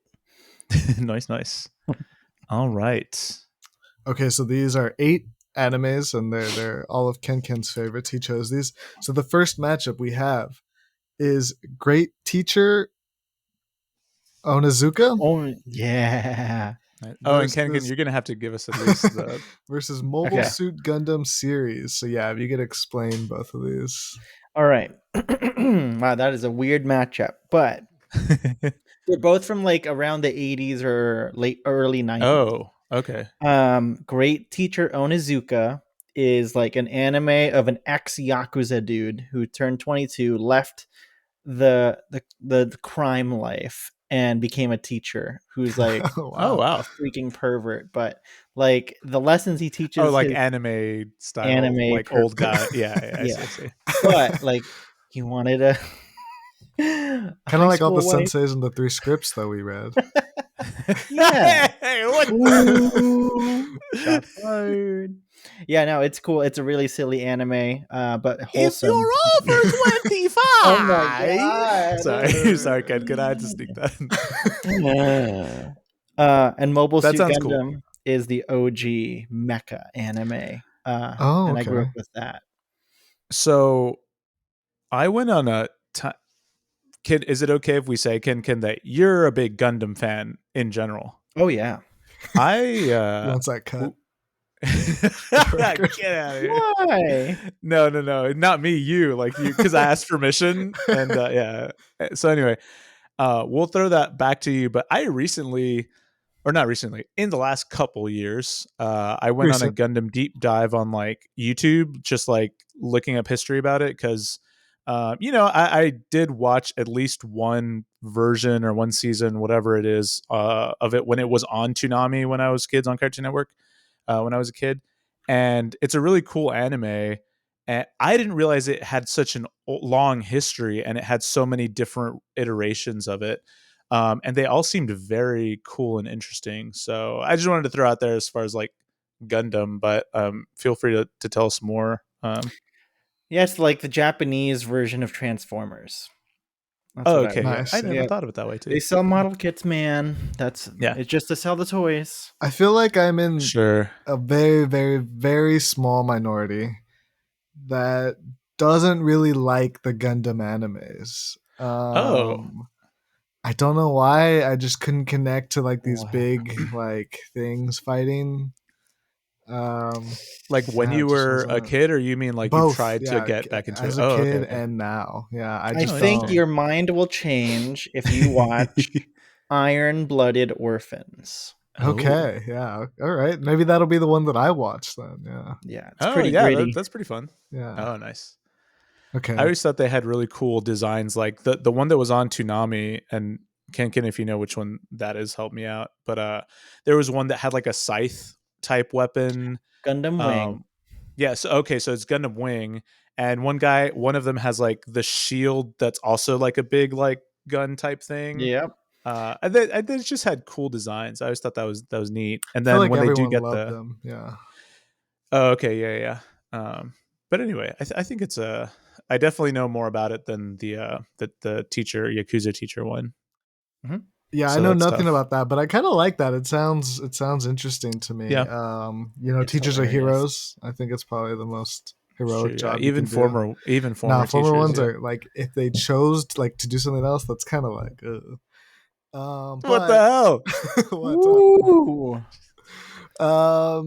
Nice. All right. Okay, so these are 8 animes, and they're all of Kenken's favorites. He chose these. So the first matchup we have is Great Teacher Onizuka Oh yeah. Oh, and versus- Kenken, you're gonna have to give us at least the versus Mobile Okay. Suit Gundam series. So yeah, if you could explain both of these. All right. Wow, that is a weird matchup, but they're both from like around the 80s or early 90s. Oh, okay. Great Teacher Onizuka is like an anime of an ex-Yakuza dude who turned 22, left the crime life and became a teacher who's like Oh, wow. a freaking pervert, but like the lessons he teaches Oh, like his- anime style, Anime like old pervert. guy. Yeah, I Yeah. see. but like he wanted a Kind of like all the senseis and the 3 scripts that we read. Yeah. Hey, what? Ooh, shots fired. Yeah, no, it's cool. It's a really silly anime, but wholesome. over 25. Oh my God. Sorry, Ken. Could I had to sneak that in? And Mobile That Suit sounds Gundam is the OG mecha anime. Oh, and I grew okay. up with that. So I went on a Kid, is it okay if we say, Ken, that you're a big Gundam fan in general? Oh yeah. I Once that cut. get out of here. Why? No, not me, you, like you, because I asked permission, and yeah. So anyway, we'll throw that back to you. But I recently, or not recently, in the last couple years, I went on a Gundam deep dive on like YouTube, just like looking up history about it, because I did watch at least one version or one season, whatever it is, of it when it was on Toonami when I was kids on Cartoon Network, when I was a kid. and it's a really cool anime. And I didn't realize it had such an long history, and it had so many different iterations of it. And they all seemed very cool and interesting. So I just wanted to throw out there as far as like Gundam, but feel free to tell us more. Yeah, it's like the Japanese version of Transformers. That's Oh, what okay. I Nice, I never yeah. thought of it that way too. They sell model kits, man. That's Yeah. It's just to sell the toys. I feel like I'm in Sure. a very, very, very small minority that doesn't really like the Gundam animes. Oh. I don't know why. I just couldn't connect to like these Wow. big like things fighting. Like when Yeah, you it just were a wasn't- kid, or you mean like both. you tried to Yeah, get back into as it? a Oh, kid okay. and now. Yeah, I I just think don't. your mind will change if you watch Iron-Blooded Orphans. Okay, yeah, all right. Maybe that'll be the one that I watch then. Yeah, Yeah, it's Oh, pretty yeah, gritty. that's pretty fun. yeah. Oh, nice. Okay. I always thought they had really cool designs, like the one that was on Toonami, and Kenken, if you know which one that is, help me out. But there was one that had like a scythe type weapon. Gundam Wing. Yeah, so okay, so it's Gundam Wing, and one of them has like the shield that's also like a big like gun type thing. Yep. And they just had cool designs. I always thought that was neat. And I feel then like when they do everyone get loved them. Yeah. oh, okay, yeah. But anyway, I think it's I definitely know more about it than the teacher Yakuza teacher one. Yeah, So I know that's nothing tough. about that, but I kind of like that. It sounds interesting to me. Yeah. It's Teachers are hilarious. heroes. I think it's probably the most heroic Sure, yeah. job. you Even can do. former Nah, former teachers, ones yeah. are like if they chose to do something else, that's kind of like, What the hell? what's Ooh. up?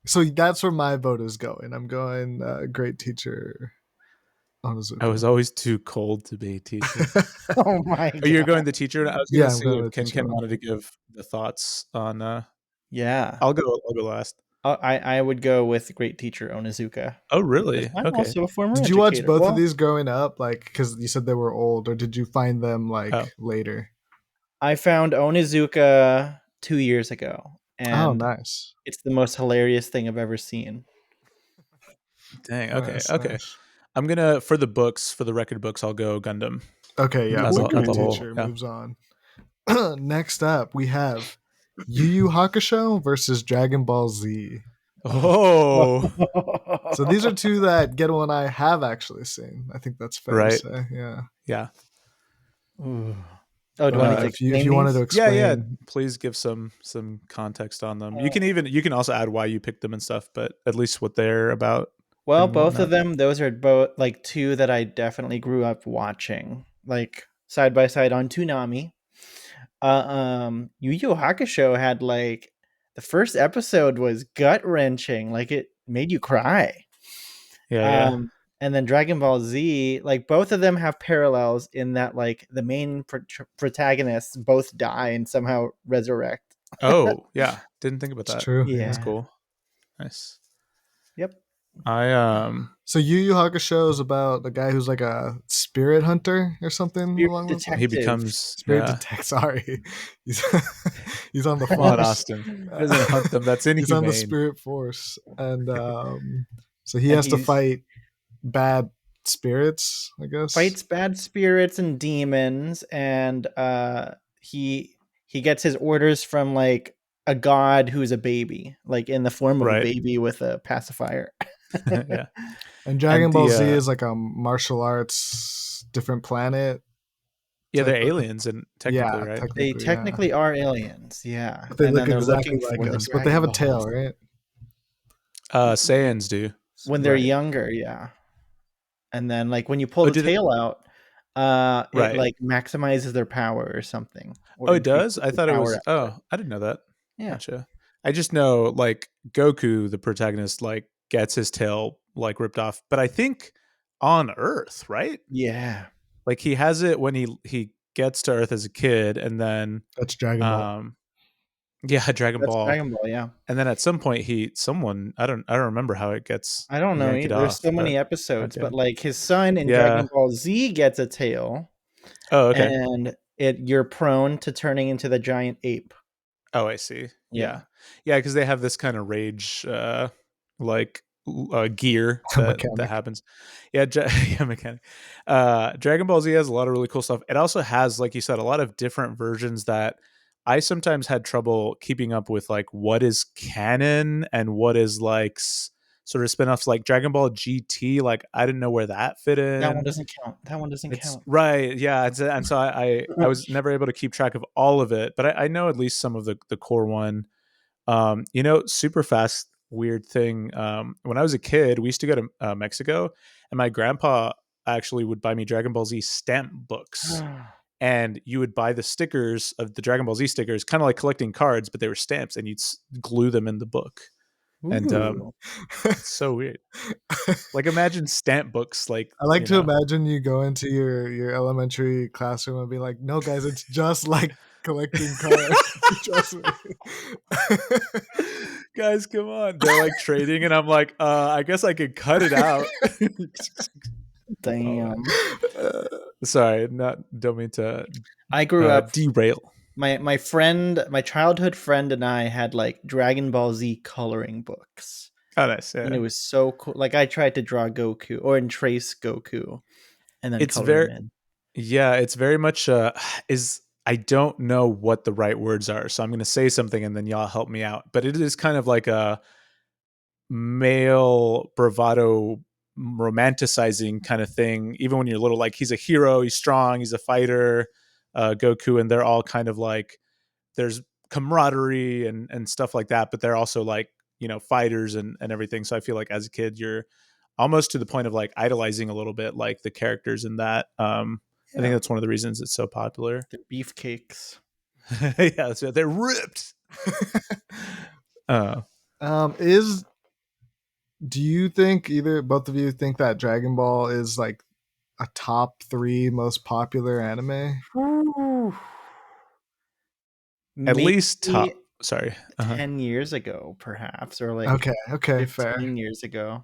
So that's where my vote is going. I'm going great teacher. Onizuka. I was always too cold to be a teacher. Oh my god. Oh, you're going the teacher? I was Yeah, gonna I'm see going if with teacher Ken one. wanted to give the thoughts on. Yeah. I'll go last. I would go with great teacher Onizuka. Oh, really? Because I'm Okay. also a former Did you watch educator. both Well, of these growing up? Like, because you said they were old, or did you find them like Oh. later? I found Onizuka 2 years ago, Oh, and nice. it's the most hilarious thing I've ever seen. Dang. Okay. Nice, Okay. nice. I'm gonna for the record books. I'll go Gundam. Okay, yeah, As but a great whole, teacher yeah. moves on. Next up, we have Yu Yu Hakusho versus Dragon Ball Z. Oh, So these are two that Ghetto and I have actually seen. I think that's fair Right. to say. Yeah. yeah. Ooh. Oh, do you want me to If you explain wanted to these? explain, Yeah. Please give some context on them. You can also add why you picked them and stuff, but at least what they're about. Well, and both of whatnot. them, those are both like two that I definitely grew up watching, like side by side on Toonami. Yu Yu Hakusho had like the first episode was gut wrenching, like it made you cry. Yeah. And then Dragon Ball Z, like both of them have parallels in that like the main protagonists both die and somehow resurrect. Oh, yeah. Didn't think about it's that. true. Yeah. That's cool. Nice. Yep. I So Yu Yu Hakusho is about a guy who's like a spirit hunter or something Spirit along those lines. he detective. becomes Spirit yeah. detect. Sorry, he's he's on the Come on, force. Austin. He doesn't hunt them. That's inhumane. He's on the spirit force, and so he And has to he's- fight bad spirits. I guess Fights bad spirits and demons, and he gets his orders from like a god who's a baby, like in the form of a Right. baby with a pacifier. Yeah. And Dragon And Ball the, Z is like a martial arts different planet. Yeah, they're type of- aliens and technically, right? They yeah. technically are aliens, yeah. But they And look then they're exactly looking like for the us, but they have a Dragon Balls. tail, right? Saiyans do. When they're Right. younger, yeah. And then like when you pull Oh, the do they- tail out, Right. it like maximizes their power or something. Or Oh, it increases does? I the thought it power was. output. Oh, I didn't know that. Yeah. Gotcha. I just know like Goku, the protagonist, like gets his tail like ripped off, but I think on Earth, right? Yeah. Like he has it when he gets to Earth as a kid, and then That's Dragon Ball. yeah, Dragon That's Ball, Dragon Ball, yeah. and then at some point I don't remember how it gets. I don't know. yanked There's off, so many but- episodes, okay. but like his son in Yeah. Dragon Ball Z gets a tail, Oh, okay. and you're prone to turning into the giant ape. Oh, I see. Yeah. Yeah, because they have this kind of rage like gear that Mechanic. happens. Yeah, yeah, mechanic. Dragon Ball Z has a lot of really cool stuff. It also has, like you said, a lot of different versions that I sometimes had trouble keeping up with, like what is canon and what is like sort of spin-offs, like Dragon Ball GT. Like I didn't know where that fit in. That one doesn't It's count. right, yeah. And so I was never able to keep track of all of it, but I know at least some of the core one. Super fast weird thing. When I was a kid, we used to go to Mexico, and my grandpa actually would buy me Dragon Ball Z stamp books. And you would buy the stickers of the Dragon Ball Z stickers, kind of like collecting cards, but they were stamps, and you'd glue them in the book. And Ooh. it's so weird. Like imagine stamp books. Like I like to imagine you go into your elementary classroom and be like, "No, guys, it's just like collecting cards. Trust me." Guys, come on. They're like trading, and I'm like, I guess I could cut it out. Damn. Sorry, don't mean to I grew up derail. My friend, my childhood friend and I had like Dragon Ball Z coloring books. Oh, nice. Yeah. And it was so cool. Like I tried to draw Goku or trace Goku and then It's color very him in. Yeah, it's very much I don't know what the right words are, so I'm going to say something and then y'all help me out. But it is kind of like a male bravado romanticizing kind of thing. Even when you're little, like he's a hero, he's strong, he's a fighter, Goku, and they're all kind of like there's camaraderie and stuff like that, but they're also like, fighters and everything. So I feel like as a kid, you're almost to the point of like idolizing a little bit like the characters in that. I think that's one of the reasons it's so popular. The beefcakes. Yeah, so they're ripped. Do you think both of you think that Dragon Ball is like a top 3 most popular anime? At least top. Sorry, 10 years ago, perhaps, or like okay, 15 fair. years ago.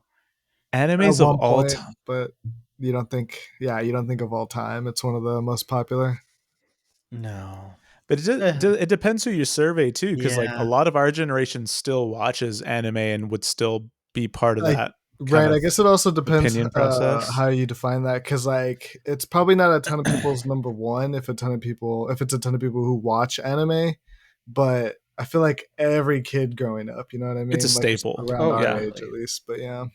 Animes of all time, but you don't think of all time it's one of the most popular? No, but it depends who you survey too, because like a lot of our generation still watches anime and would still be part of that. Right, I guess it also depends process. How you define that, because like it's probably not a ton of people's number one if it's a ton of people who watch anime, but I feel like every kid growing up, you know what I mean? It's a staple around our age at least, but yeah.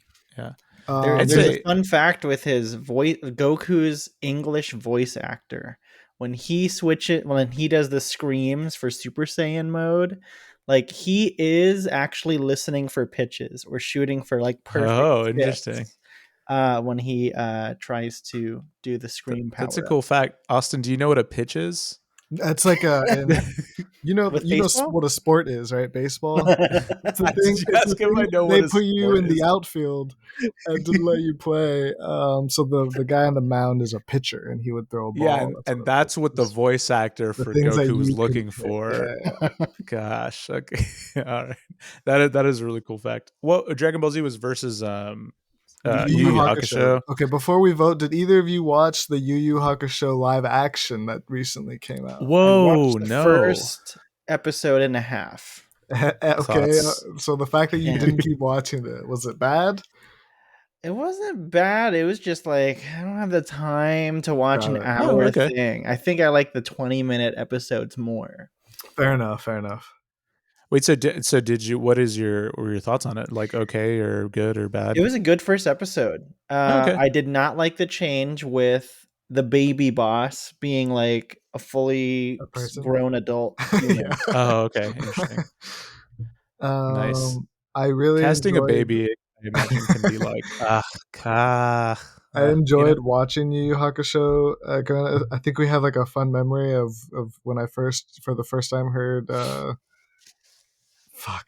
There's a fun fact with his voice, Goku's English voice actor. When he does the screams for Super Saiyan mode, like he is actually listening for pitches or shooting for like perfect. Oh, interesting. When he tries to do the scream power. That's a cool fact. Austin, do you know what a pitch is? That's like you know what a sport is, right? Baseball. It's the thing, they put you in the outfield and didn't let you play. So the guy on the mound is a pitcher, and he would throw a ball. Yeah, and that's what the voice actor for Goku was looking for. Yeah. Gosh, okay, all right. That is a really cool fact. Well, Dragon Ball Z was versus Yu Yu Hakusho. Okay, before we vote, did either of you watch the Yu Yu Hakusho live action that recently came out? Whoa, no. First episode and a half. Okay, so the fact that you didn't keep watching it, was it bad? It wasn't bad. It was just like I don't have the time to watch an hour thing. I think I like the 20-minute episodes more. Fair enough. Wait, so did you? What were your thoughts on it? Like, okay, or good, or bad? It was a good first episode. I did not like the change with the baby boss being like a fully grown adult. Oh, okay, interesting. Nice. I really casting a baby. I imagine can be like I enjoyed watching Yu Yu Hakusho. I think we have like a fun memory of when I for the first time heard. I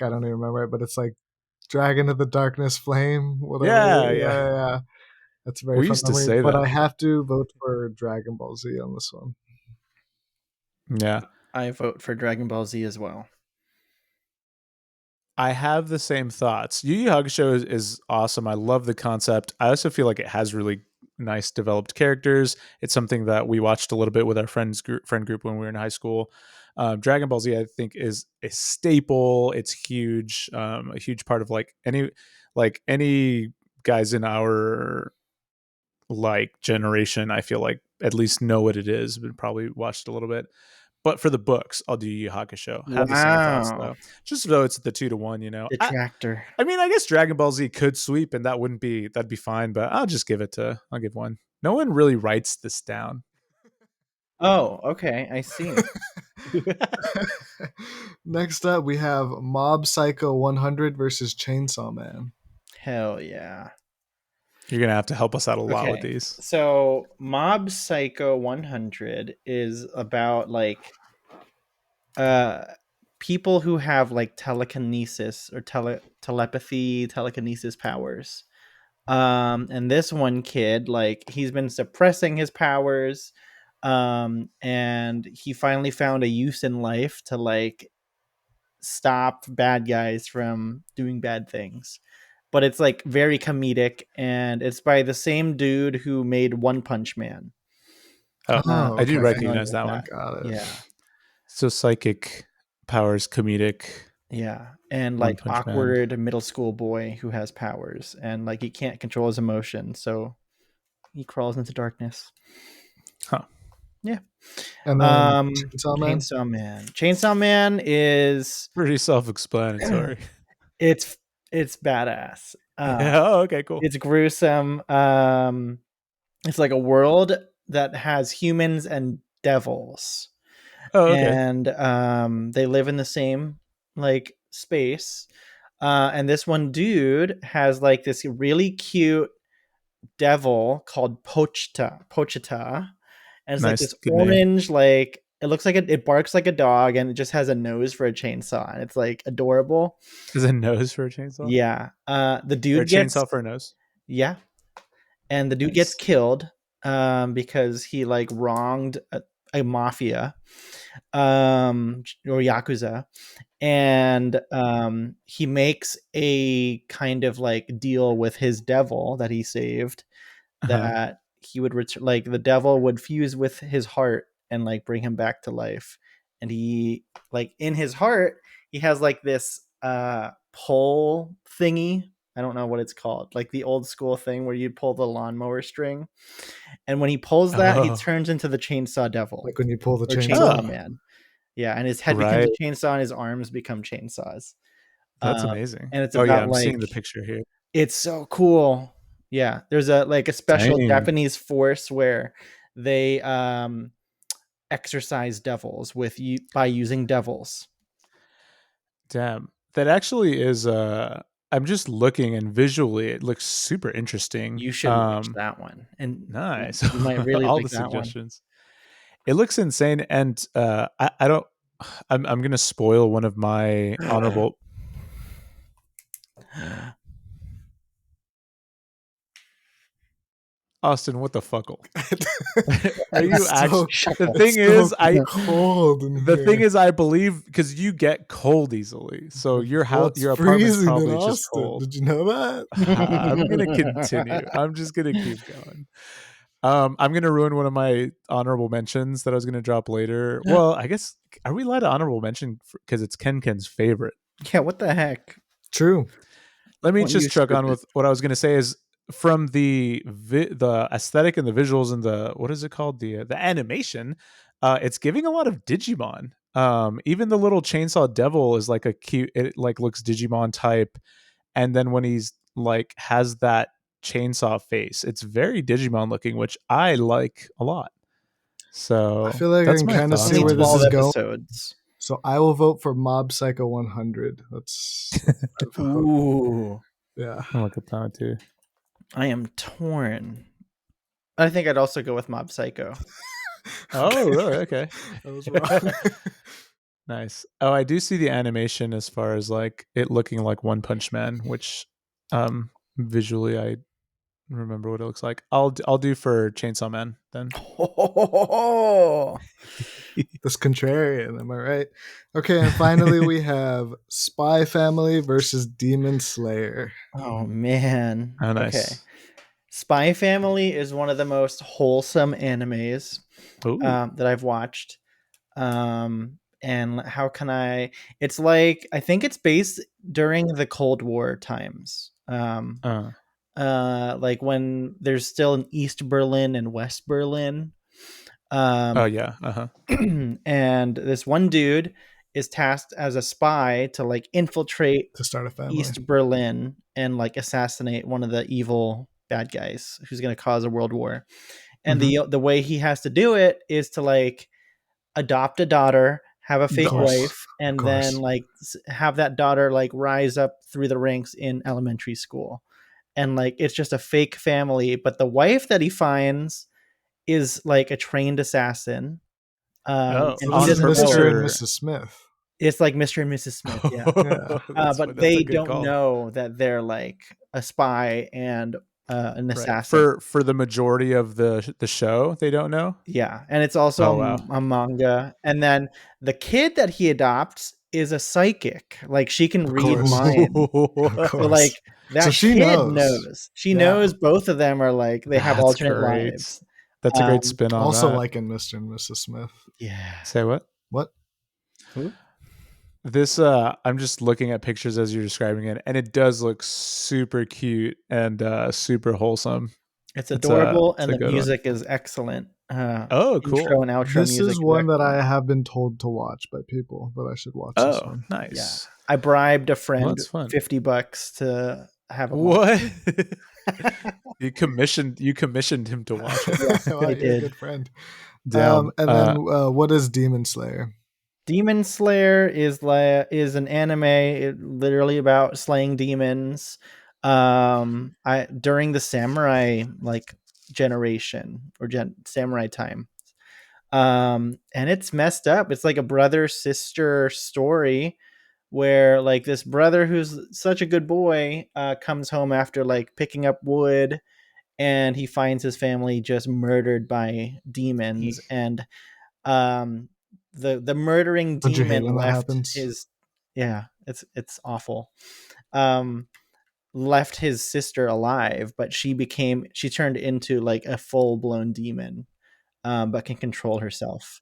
don't even remember it, but it's like Dragon of the Darkness Flame. Whatever. Yeah. That's a very fun memory, say but that. I have to vote for Dragon Ball Z on this one. Yeah. I vote for Dragon Ball Z as well. I have the same thoughts. Yu Yu Hakusho is awesome. I love the concept. I also feel like it has really nice developed characters. It's something that we watched a little bit with our friend group when we were in high school. Dragon Ball Z, I think, is a staple. It's huge, a huge part of like like any guys in our like generation, I feel like at least know what it is, but probably watched a little bit. But for the books, I'll do Yu Yu Hakusho. Have the same thoughts Wow. though. Just though it's the 2-1, you know. Detractor. I mean, I guess Dragon Ball Z could sweep, and that'd be fine. But I'll give one. No one really writes this down. Oh, okay. I see. Next up, we have Mob Psycho 100 versus Chainsaw Man. Hell yeah. You're gonna have to help us out a lot with Okay. these. So Mob Psycho 100 is about like people who have like telekinesis or telepathy, telekinesis powers. And this one kid, like, he's been suppressing his powers, and he finally found a use in life to like stop bad guys from doing bad things. But it's like very comedic, and it's by the same dude who made One Punch Man. Oh, I do okay. recognize that one. Got it. Yeah. So psychic powers, comedic. Yeah. And One like Punch Man. awkward middle school boy who has powers, and like he can't control his emotion, so he crawls into darkness. Huh. Yeah. And then Chainsaw Man. Chainsaw Man is Pretty self-explanatory. it's badass. Oh, okay, cool. It's gruesome. It's like a world that has humans and devils. Oh, okay. And they live in the same like space. And this one dude has like this really cute devil called Pochita. And it's like Nice, this good name. orange, like it looks like it barks like a dog, and it just has a nose for a chainsaw, and it's like adorable. Is a nose for a chainsaw? Yeah. The Or a dude gets chainsaw for a nose? yeah, and the dude Nice. gets killed because he like wronged a mafia or yakuza, and he makes a kind of like deal with his devil that he saved, that he would return, like the devil would fuse with his heart and like bring him back to life. And he, like, in his heart he has like this pull thingy. I don't know what it's called, like the old school thing where you pull the lawnmower string, and when he pulls that, he Oh. turns into the chainsaw devil, Like when you pull the or chainsaw. chainsaw man. Yeah, and his head Right. becomes a chainsaw and his arms become chainsaws. That's amazing. And it's Oh yeah, about I'm like, seeing the picture here. it's so cool. Yeah, there's a like a special Dang. Japanese force where they exercise devils by using devils. Damn. That actually is I'm just looking, and visually it looks super interesting. You should watch that one. And Nice. you might really All like the that one. suggestions. It looks insane, and I don't. I'm gonna spoil one of my honorable. Austin, what the fuck? Are you actually? The thing is, cold. The thing is, I believe, because you get cold easily, so your house, your apartment's probably just cold. Did you know that? I'm gonna continue. I'm just gonna keep going. I'm gonna ruin one of my honorable mentions that I was gonna drop later. Well, I guess, are we allowed to honorable mention because it's Kenken's favorite? Yeah, what the heck? True. Let me What just you truck on stupid. with what I was gonna say is, from the aesthetic and the visuals and the, what is it called, the animation, it's giving a lot of Digimon. Even the little chainsaw devil is like a cute, it like looks Digimon type, and then when he's like has that chainsaw face, it's very Digimon looking, which I like a lot. So I feel like I that's can my kind of thoughts see on where it. this 12 is going. episodes. So I will vote for Mob Psycho 100. That's my vote. Ooh, Yeah. I'll look up that too. I am torn. I think I'd also go with Mob Psycho. Oh, really? Okay. That was wrong. Nice. Oh, I do see the animation as far as like it looking like One Punch Man, which visually I remember what it looks like. I'll do for Chainsaw Man then. This contrarian, am I right? Okay, and finally we have Spy Family versus Demon Slayer. Oh man. Oh, nice. Okay. Spy Family is one of the most wholesome animes that I've watched. And how can I? It's like, I think it's based during the Cold War times. Like when there's still an East Berlin and West Berlin. Oh yeah. And this one dude is tasked as a spy to like infiltrate To start a family. East Berlin and like assassinate one of the evil bad guys who's going to cause a world war. And the way he has to do it is to like adopt a daughter, have a fake wife, and then like have that daughter like rise up through the ranks in elementary school. And like it's just a fake family, but the wife that he finds is like a trained assassin. Oh, And So he this is doesn't Mr. know. and Mrs. Smith. It's like Mr. and Mrs. Smith, yeah. But they don't know that they're like a spy and an assassin. For the majority of the show. They don't know. Yeah, and it's also a manga. And then the kid that he adopts is a psychic. Like she can read minds. So like that So she kid knows. She knows both of them are like they have alternate lives. That's a great spin on also that. like in Mr. and Mrs. Smith. Yeah. Say what? What? Who? This I'm just looking at pictures as you're describing it, and it does look super cute and super wholesome. It's adorable, and the music is excellent. Oh, cool! Intro and outro This music is one that I have been told to watch by people that I should watch. This one. Nice! Yeah. I bribed a friend $50 to have it. What? You commissioned him to watch it. Yeah, I did. A good friend. Damn. And then what is Demon Slayer? Demon Slayer is an anime literally about slaying demons. During the samurai like generation or samurai time. And it's messed up. It's like a brother sister story where like this brother who's such a good boy comes home after like picking up wood, and he finds his family just murdered by demons. And the murdering demon left his it's awful. Left his sister alive, but she turned into like a full-blown demon, but can control herself.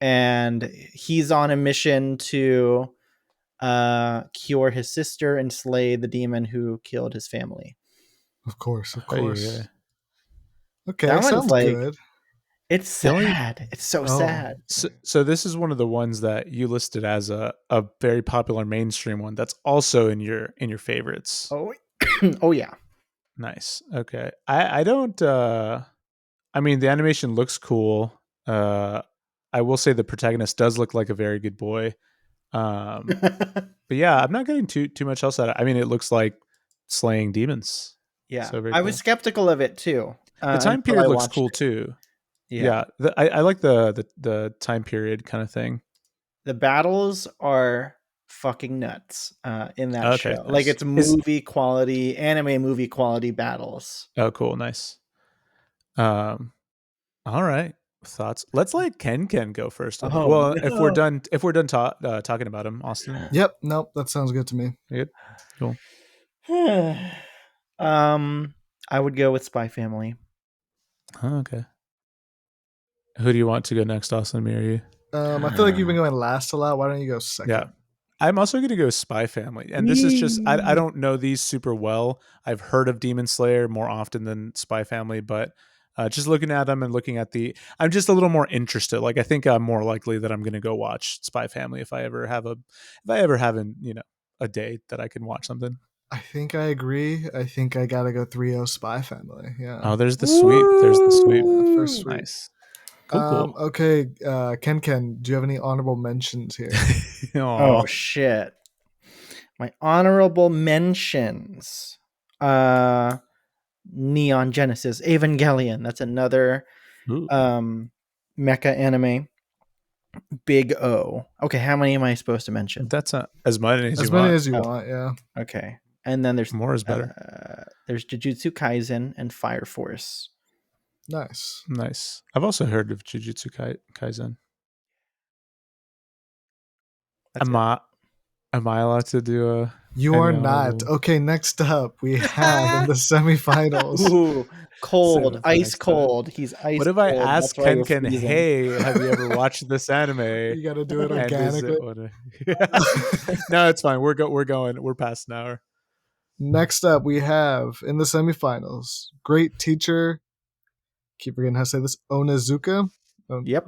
And he's on a mission to cure his sister and slay the demon who killed his family. Of course. Yeah. Okay, that sounds like good. It's sad. It's so sad. So this is one of the ones that you listed as a very popular mainstream one. That's also in your favorites. Oh yeah. Nice. Okay. I don't. I mean, the animation looks cool. I will say the protagonist does look like a very good boy. But yeah, I'm not getting too much else out of it. I mean, it looks like slaying demons. Yeah, so I was skeptical of it too. The time period looks cool too. Yeah, I like the time period kind of thing. The battles are fucking nuts in that show. Nice. Like it's anime movie quality battles. Oh, cool, nice. All right, thoughts. Let's let Kenken go first. If we're done talking about him, Austin. Yep. Nope. That sounds good to me. Good. Cool. I would go with Spy Family. Oh, okay. Who do you want to go next, Austin? Me or you? I feel like you've been going last a lot. Why don't you go second? Yeah. I'm also going to go Spy Family. And this is just, I don't know these super well. I've heard of Demon Slayer more often than Spy Family, but just looking at them and looking at I'm just a little more interested. Like, I think I'm more likely that I'm going to go watch Spy Family if I ever have a day that I can watch something. I think I agree. I think I got to go 3-0 Spy Family. Yeah. Oh, there's the sweep. There's the sweep. First sweep. Nice. Cool. Okay, Kenken, do you have any honorable mentions here? Oh shit! My honorable mentions: Neon Genesis Evangelion. That's another mecha anime. Big O. Okay, how many am I supposed to mention? That's as many as you want. Yeah. Okay, and then there's more is better. There's Jujutsu Kaisen and Fire Force. Nice. I've also heard of Jujutsu Kaisen. Am I allowed to do a? You are not. Okay, next up we have in the semifinals. Ooh, cold, ice cold. He's ice. What if I ask Kenken, hey, have you ever watched this anime? You got to do it organically. No, it's fine. We're going. We're past an hour. Next up, we have in the semifinals, Great Teacher. Keep forgetting how to say this. Onizuka. Yep.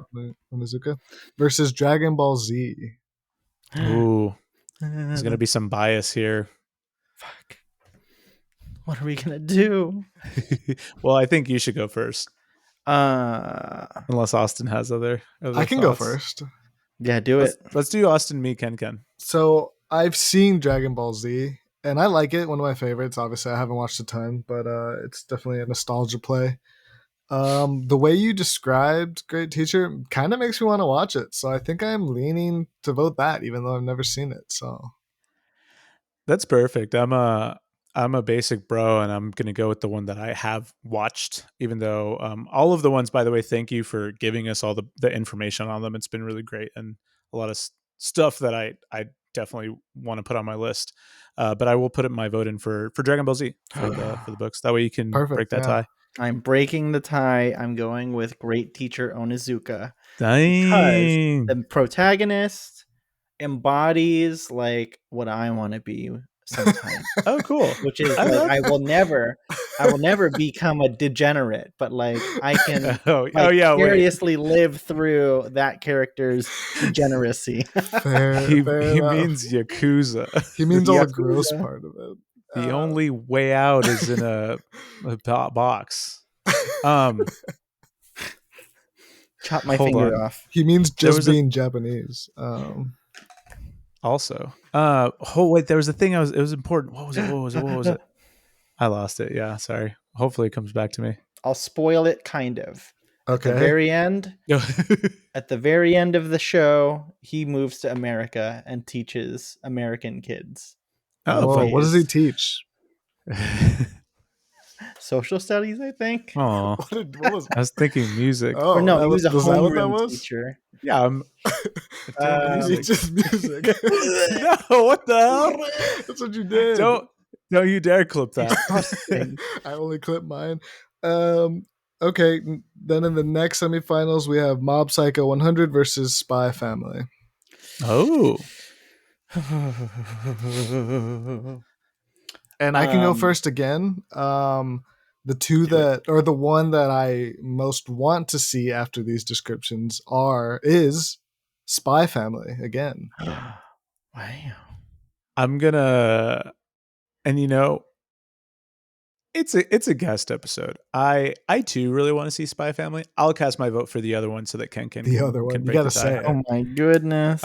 Onizuka versus Dragon Ball Z. Ooh, there's gonna be some bias here. Fuck. What are we gonna do? Well, I think you should go first, Uh, unless Austin has other I can go thoughts. first. yeah, do it. Let's do Austin, me, Kenken. So I've seen Dragon Ball Z, and I like it. One of my favorites. Obviously, I haven't watched a ton, but it's definitely a nostalgia play. The way you described Great Teacher kind of makes me want to watch it. So I think I'm leaning to vote that, even though I've never seen it. So That's perfect. I'm a basic bro, and I'm gonna go with the one that I have watched. Even though all of the ones, by the way, thank you for giving us all the information on them. It's been really great and a lot of stuff that I definitely want to put on my list. But I will put my vote in for Dragon Ball Z for the books. That way you can Perfect, break that yeah. tie. I'm breaking the tie. I'm going with Great Teacher Onizuka because Dang. the protagonist embodies like what I want to be sometimes, Oh, cool. which is I like love- I will never become a degenerate, but like I can oh yeah, wait. seriously live through that character's degeneracy. fair, He fair enough. means Yakuza. He means all the Yakuza. gross part of it. The only way out is in a box. Um, Chop my Hold finger on. off. He means There just was a- being Japanese. also, oh wait, there was a thing it was important. What was it? I lost it. Yeah, sorry. Hopefully it comes back to me. I'll spoil it kind of. At the Okay. very end, at the very end of the show, he moves to America and teaches American kids Oh, Whoa, fun. what does he teach? social studies, I think. Aw, What was? I was thinking music. Oh, Or no, that he was a was that what that homeroom was? teacher. Yeah, I'm. Uh, He just music. No, what the hell? That's what you did. Don't you dare clip that. I only clip mine. Okay, then in the next semifinals we have Mob Psycho 100 versus Spy Family. Oh, And I can go Um, first again. The two that, or the one that I most want to see after these descriptions is Spy Family again. wow. I'm gonna, and it's a guest episode. I too really want to see Spy Family. I'll cast my vote for the other one so that Ken The other one, can you break gotta the tie. say it. Oh my goodness.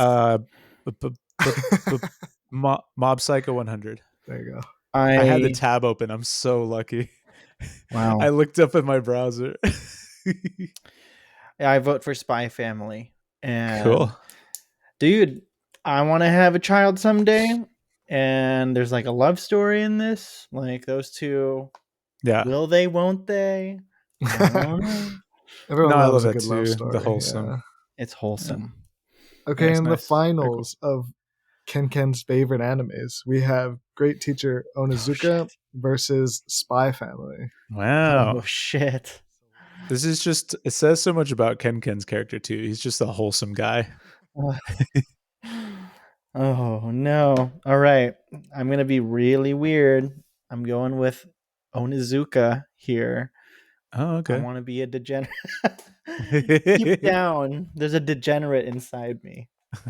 Mob Psycho 100. There you go. I had the tab open. I'm so lucky. Wow. I looked up in my browser. I vote for Spy Family. And Cool. dude, I want to have a child someday. And there's like a love story in this. Like those two. Yeah. Will they, won't they? I don't know. Everyone No, I loves love a that good love too. story. The wholesome. yeah. It's wholesome. Okay, Nice, in nice. the finals of Kenken's favorite animes, we have Great Teacher Onizuka versus Spy Family. Wow. Oh shit. This is just, it says so much about Ken's character too. He's just a wholesome guy. Oh no. All right. I'm going to be really weird. I'm going with Onizuka here. Oh, I okay. want to be a degenerate. Deep down, there's a degenerate inside me.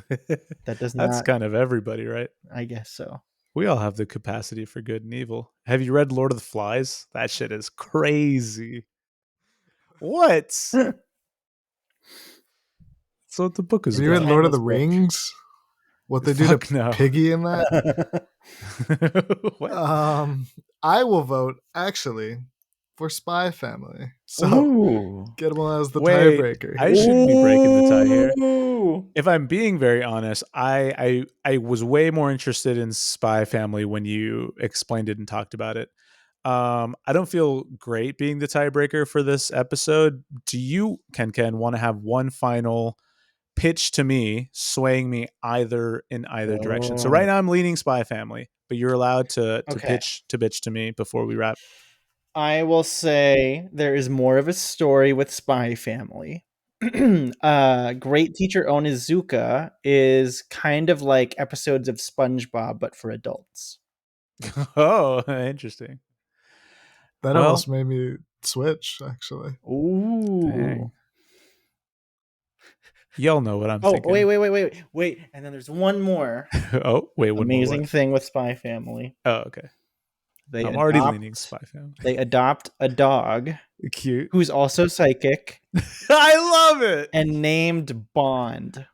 That does That's not. kind of everybody, right? I guess so. We all have the capacity for good and evil. Have you read Lord of the Flies? That shit is crazy. What? That's what the book is Have you read about. Lord of the Timeless book. Rings? What they do Fuck to no. Piggy in that? What? I will vote actually for Spy Family. So Ooh. get them as the Wait, tiebreaker. I shouldn't be breaking the tie here. Ooh. If I'm being very honest, I was way more interested in Spy Family when you explained it and talked about it. I don't feel great being the tiebreaker for this episode. Do you, Ken, want to have one final pitch to me, swaying me in either direction? So right now I'm leaning Spy Family, but you're allowed to Okay. pitch to bitch to me before we wrap. I will say there is more of a story with Spy Family. Great Teacher Onizuka is kind of like episodes of SpongeBob, but for adults. Oh, interesting. That Well- almost made me switch, actually. Ooh. Dang. Y'all know what I'm Oh, thinking. wait. And then there's one more Oh, wait, one more amazing what? thing with Spy Family. Oh, okay. They I'm already leaning Spy Family. They adopt a dog Cute. who's also psychic I love it. and named Bond.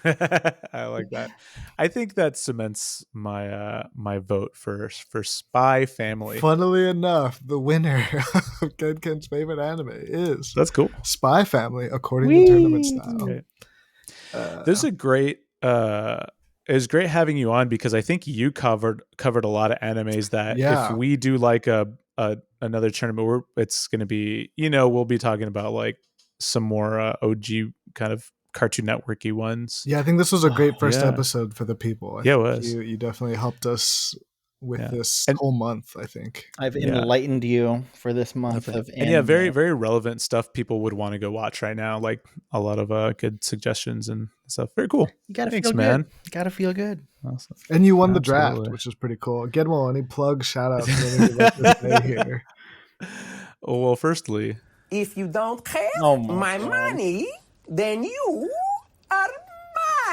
I like that. I think that cements my my vote for Spy Family. Funnily enough, the winner of Kenken's favorite anime is That's cool. Spy Family, according to Tournament Style. Okay. This is a great it was great having you on because I think you covered a lot of animes that Yeah. if we do like another tournament, it's going to be, we'll be talking about like some more OG kind of Cartoon Networky ones. Yeah, I think this was a great first yeah. episode for the people. I Yeah, it think was. You definitely helped us with Yeah. this And- whole month, I think. I've Yeah. enlightened you for this month of And yeah, very, anime. very relevant stuff people would want to go watch right now. Like a lot of good suggestions and stuff. Very cool. You gotta Thanks, feel man. good. You gotta feel good. Awesome. And you won the draft, Absolutely. which is pretty cool. Guillermo, any plug shout outs that you'd like to say here? Well, firstly, If you don't have Oh my my God. money, then you are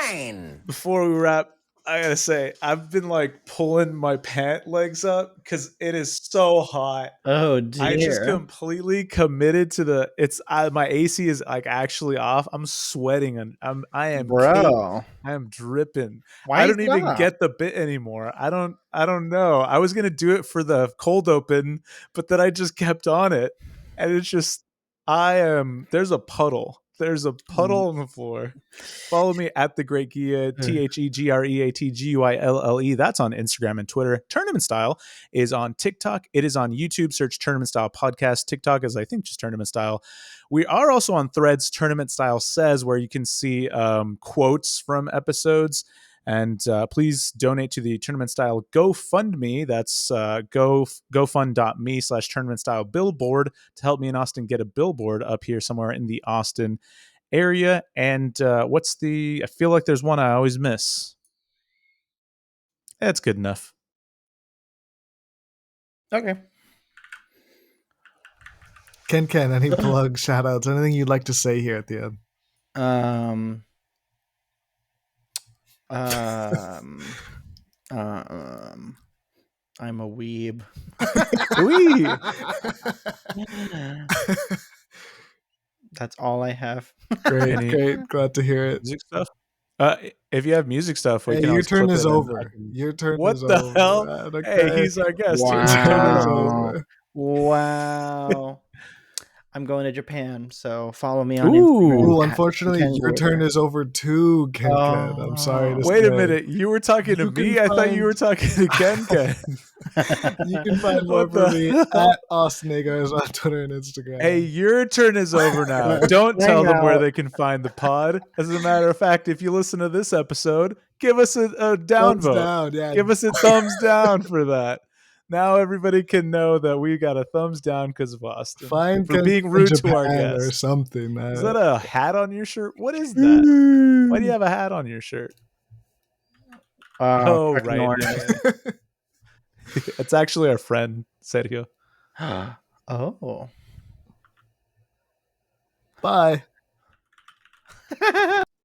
mine. before we wrap, I gotta say, I've been like pulling my pant legs up because it is so hot. Oh dear. I just completely committed to my AC is like actually off. I'm sweating and I am caked. Bro. I am dripping. Why I don't is even that? get the bit anymore. I don't know. I was gonna do it for the cold open, but then I just kept on it. And it's just there's a puddle. There's a puddle on the floor. Follow me at the Great Gia, TheGreatGuille. That's on Instagram and Twitter. Tournament Style is on TikTok. It is on YouTube. Search Tournament Style Podcast. TikTok is, I think, just Tournament Style. We are also on Threads, Tournament Style Says, where you can see quotes from episodes. And please donate to the Tournament Style GoFundMe. That's gofund.me/Tournament Style Billboard to help me and Austin get a billboard up here somewhere in the Austin area. And I feel like there's one I always miss. That's good enough. Okay. Ken, any plug shout outs? Anything you'd like to say here at the end? I'm a weeb. That's all I have. Great. Glad to hear it. Music stuff? If you have music stuff, we Hey, can your always turn clip is it and over. I can- Your turn What is the over. hell? man, Hey, okay? he's our guest. Your turn is Wow. over. Wow. I'm going to Japan, so follow me on Ooh. Instagram. Ooh, unfortunately, Ken your turn Gordon. is over too, Ken. I'm sorry to Wait a say. minute. You were talking to You me? can I thought you find- were talking to Kenken. You can find more What from the me hell? at Austin Agars on Twitter and Instagram. Hey, your turn is over now. Don't tell them where they can find the pod. As a matter of fact, if you listen to this episode, give us a down thumbs vote. down. Yeah, Give us a thumbs down for that. Now everybody can know that we got a thumbs down because of Austin find for Ken being in rude to our Japan or guests. something. Is that a hat on your shirt? What is that? Why do you have a hat on your shirt? Oh, fucking right. orange. It's actually our friend, Sergio. Oh. Bye.